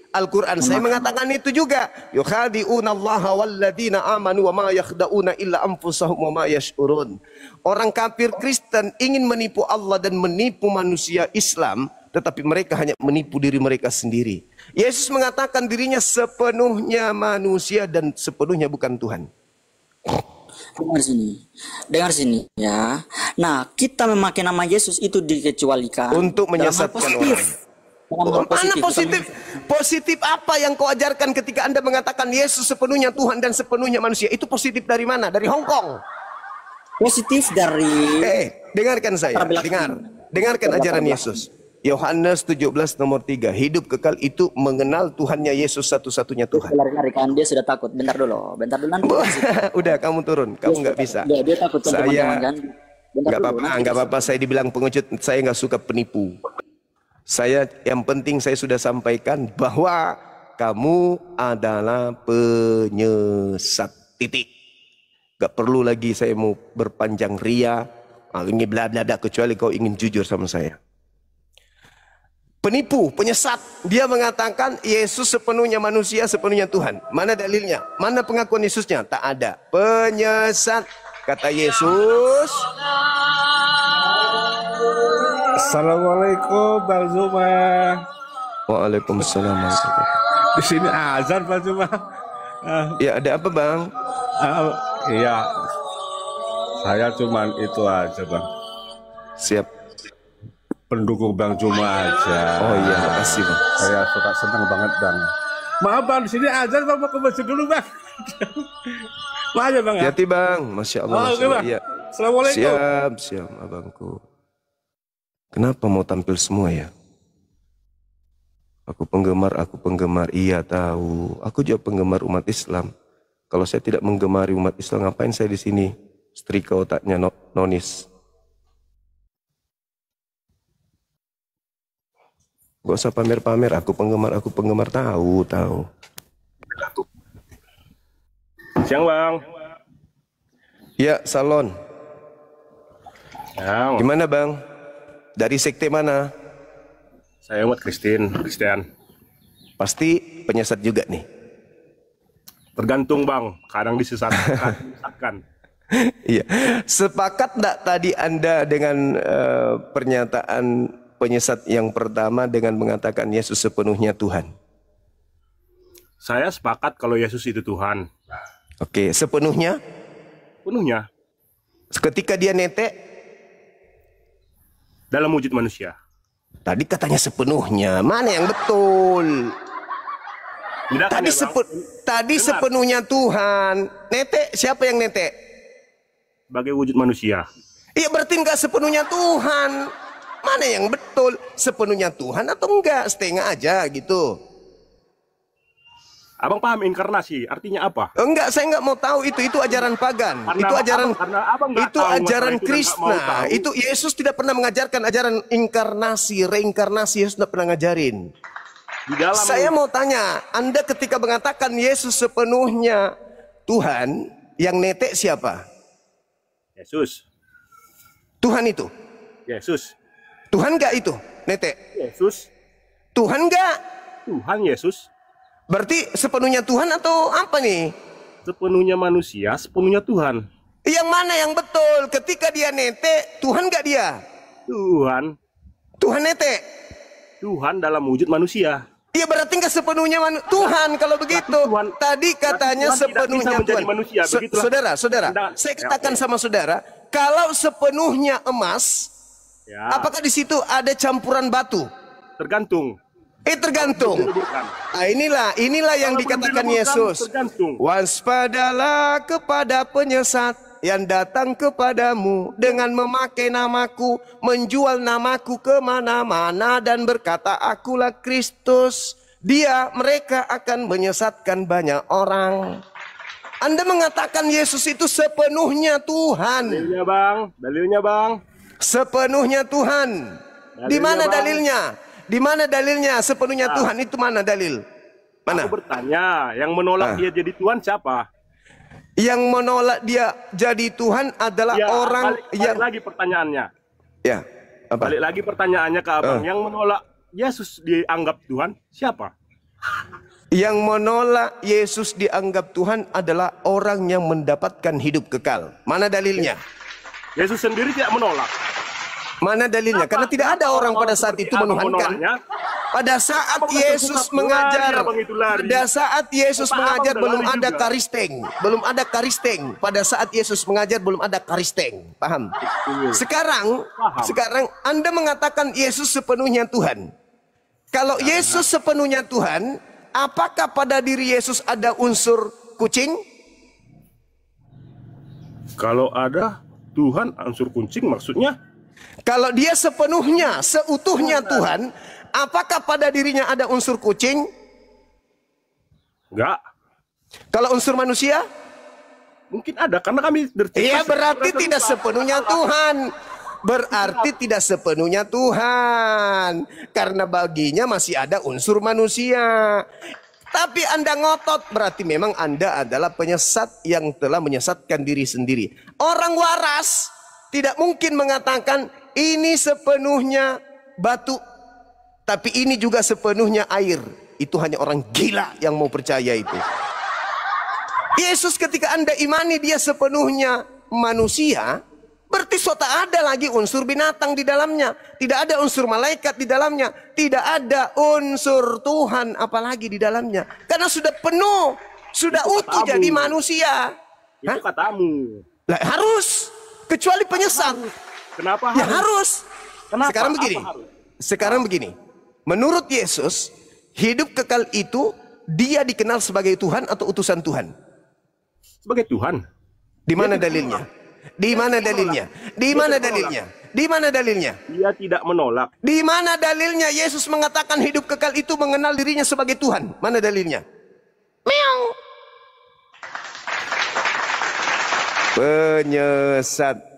Al-Quran saya mengatakan itu juga. Yukhadi'una allaha walladina amanu wa ma yakhda'una illa anfusahum wa ma yash'urun. Orang kafir Kristen ingin menipu Allah dan menipu manusia Islam, tetapi mereka hanya menipu diri mereka sendiri. Yesus mengatakan dirinya sepenuhnya manusia dan sepenuhnya bukan Tuhan. Dengar sini ya. Nah, kita memakai nama Yesus itu dikecualikan untuk menyesatkan orang. Mana positif? Positif apa yang kau ajarkan ketika Anda mengatakan Yesus sepenuhnya Tuhan dan sepenuhnya manusia? Itu positif dari mana? Dari Hong Kong? Positif dari... dengarkan saya. Dengarkan ajaran Yesus. Yohanes 17 nomor 3. Hidup kekal itu mengenal Tuhannya Yesus satu-satunya Tuhan. Lari-lari kan, dia sudah takut. Bentar dulu nanti. Udah, kamu turun. Kamu nggak bisa. Dia takut Saya kan. nggak apa-apa. Saya dibilang pengecut. Saya nggak suka penipu. Yang penting saya sudah sampaikan bahwa kamu adalah penyesat. Titik. Gak perlu lagi saya mau berpanjang ria. Ini bla bla bla, kecuali kau ingin jujur sama saya. Penipu, penyesat. Dia mengatakan Yesus sepenuhnya manusia, sepenuhnya Tuhan. Mana dalilnya? Mana pengakuan Yesusnya? Tak ada. Penyesat. Kata Yesus. Assalamualaikum Bang Zuma. Waalaikumsalam. Di sini azan Bang Zuma. Ya, ada apa Bang? Iya. Saya cuman itu aja Bang. Siap. Pendukung Bang Zuma aja. Oh iya, makasih Bang. Saya suka senang banget Bang. Maaf Bang, di sini azan Bang, mau ke masjid dulu Bang. Maaf ya Bang. Hati Bang, Masya Allah. Oh, oke, Bang. Iya. Assalamualaikum. Siap abangku. Kenapa mau tampil semua ya? Aku penggemar. Iya tahu. Aku juga penggemar umat Islam. Kalau saya tidak menggemari umat Islam, ngapain saya di sini? Setrika otaknya nonis. Gak usah pamer-pamer. Aku penggemar tahu. Siang Bang. Ya, salon. Siang. Gimana Bang? Dari sekte mana? Saya umat Kristen. Pasti penyesat juga nih. Tergantung Bang, kadang disesatkan. Iya. Sepakat enggak tadi Anda dengan pernyataan penyesat yang pertama dengan mengatakan Yesus sepenuhnya Tuhan? Saya sepakat kalau Yesus itu Tuhan. Oke, sepenuhnya? Sepenuhnya. Ketika dia netek? Dalam wujud manusia. Tadi katanya sepenuhnya. Mana yang betul? Tadi sepenuhnya Tuhan. Netek, siapa yang netek? Sebagai wujud manusia. Iya, berarti enggak sepenuhnya Tuhan. Mana yang betul? Sepenuhnya Tuhan atau enggak? Setengah aja gitu. Abang paham inkarnasi artinya apa? Enggak, saya enggak mau tahu itu ajaran pagan. Itu ajaran Krishna. Itu Yesus tidak pernah mengajarkan ajaran inkarnasi, reinkarnasi. Yesus tidak pernah ngajarin. Saya mau tanya, Anda ketika mengatakan Yesus sepenuhnya Tuhan, yang netek siapa? Yesus. Tuhan itu? Yesus. Tuhan enggak itu? Netek? Yesus. Tuhan enggak? Tuhan Yesus. Berarti sepenuhnya Tuhan atau apa nih? Sepenuhnya manusia, sepenuhnya Tuhan. Yang mana yang betul? Ketika dia netek, Tuhan enggak dia? Tuhan. Tuhan netek? Tuhan dalam wujud manusia. Iya, berarti enggak sepenuhnya Tuhan kalau begitu. Tadi katanya Tuhan sepenuhnya tidak bisa Tuhan. manusia, Saudara, saya katakan sama saudara, kalau sepenuhnya emas, apakah di situ ada campuran batu? Tergantung. Tergantung. Nah, inilah yang dikatakan Yesus. Waspadalah kepada penyesat yang datang kepadamu dengan memakai namaku, menjual namaku kemana-mana dan berkata, akulah Kristus. Mereka akan menyesatkan banyak orang. Anda mengatakan Yesus itu sepenuhnya Tuhan. Dalilnya bang. Sepenuhnya Tuhan. Di mana dalilnya? Di mana dalilnya sepenuhnya Tuhan itu, mana dalil? Mana? Aku bertanya, yang menolak dia jadi Tuhan siapa? Yang menolak dia jadi Tuhan adalah orang yang... Balik lagi pertanyaannya. Ya, apa? Balik lagi pertanyaannya ke abang. Yang menolak Yesus dianggap Tuhan siapa? Yang menolak Yesus dianggap Tuhan adalah orang yang mendapatkan hidup kekal. Mana dalilnya? Yesus sendiri tidak menolak. Mana dalilnya? Karena tidak ada orang pada saat itu menuhankan. Pada saat Yesus mengajar, belum ada karisteng, belum ada karisteng. Pada saat Yesus mengajar belum ada karisteng, paham? Sekarang Anda mengatakan Yesus sepenuhnya Tuhan. Kalau Yesus sepenuhnya Tuhan, apakah pada diri Yesus ada unsur kucing? Kalau ada Tuhan unsur kucing maksudnya? Kalau dia sepenuhnya, seutuhnya Tuhan, apakah pada dirinya ada unsur kucing? Enggak. Kalau unsur manusia? Mungkin ada, karena kami Iya, berarti tidak sepenuhnya Tuhan. Berarti tidak sepenuhnya Tuhan. Karena baginya masih ada unsur manusia. Tapi Anda ngotot, berarti memang Anda adalah penyesat yang telah menyesatkan diri sendiri. Orang waras tidak mungkin mengatakan ini sepenuhnya batu, tapi ini juga sepenuhnya air. Itu hanya orang gila yang mau percaya itu. Yesus ketika Anda imani dia sepenuhnya manusia, berarti tak ada lagi unsur binatang di dalamnya. Tidak ada unsur malaikat di dalamnya. Tidak ada unsur Tuhan apalagi di dalamnya. Karena sudah penuh, sudah utuh jadi manusia. Itu katamu. Lah, harus. Kecuali penyesat. Kenapa harus? Ya harus. Kenapa? Sekarang begini. Menurut Yesus, hidup kekal itu dia dikenal sebagai Tuhan atau utusan Tuhan? Sebagai Tuhan. Di mana dalilnya? Di mana dalilnya? Di mana dalilnya? Di mana dalilnya? Dia tidak menolak. Di mana dalilnya Yesus mengatakan hidup kekal itu mengenal dirinya sebagai Tuhan? Mana dalilnya? Meong. Penyesat.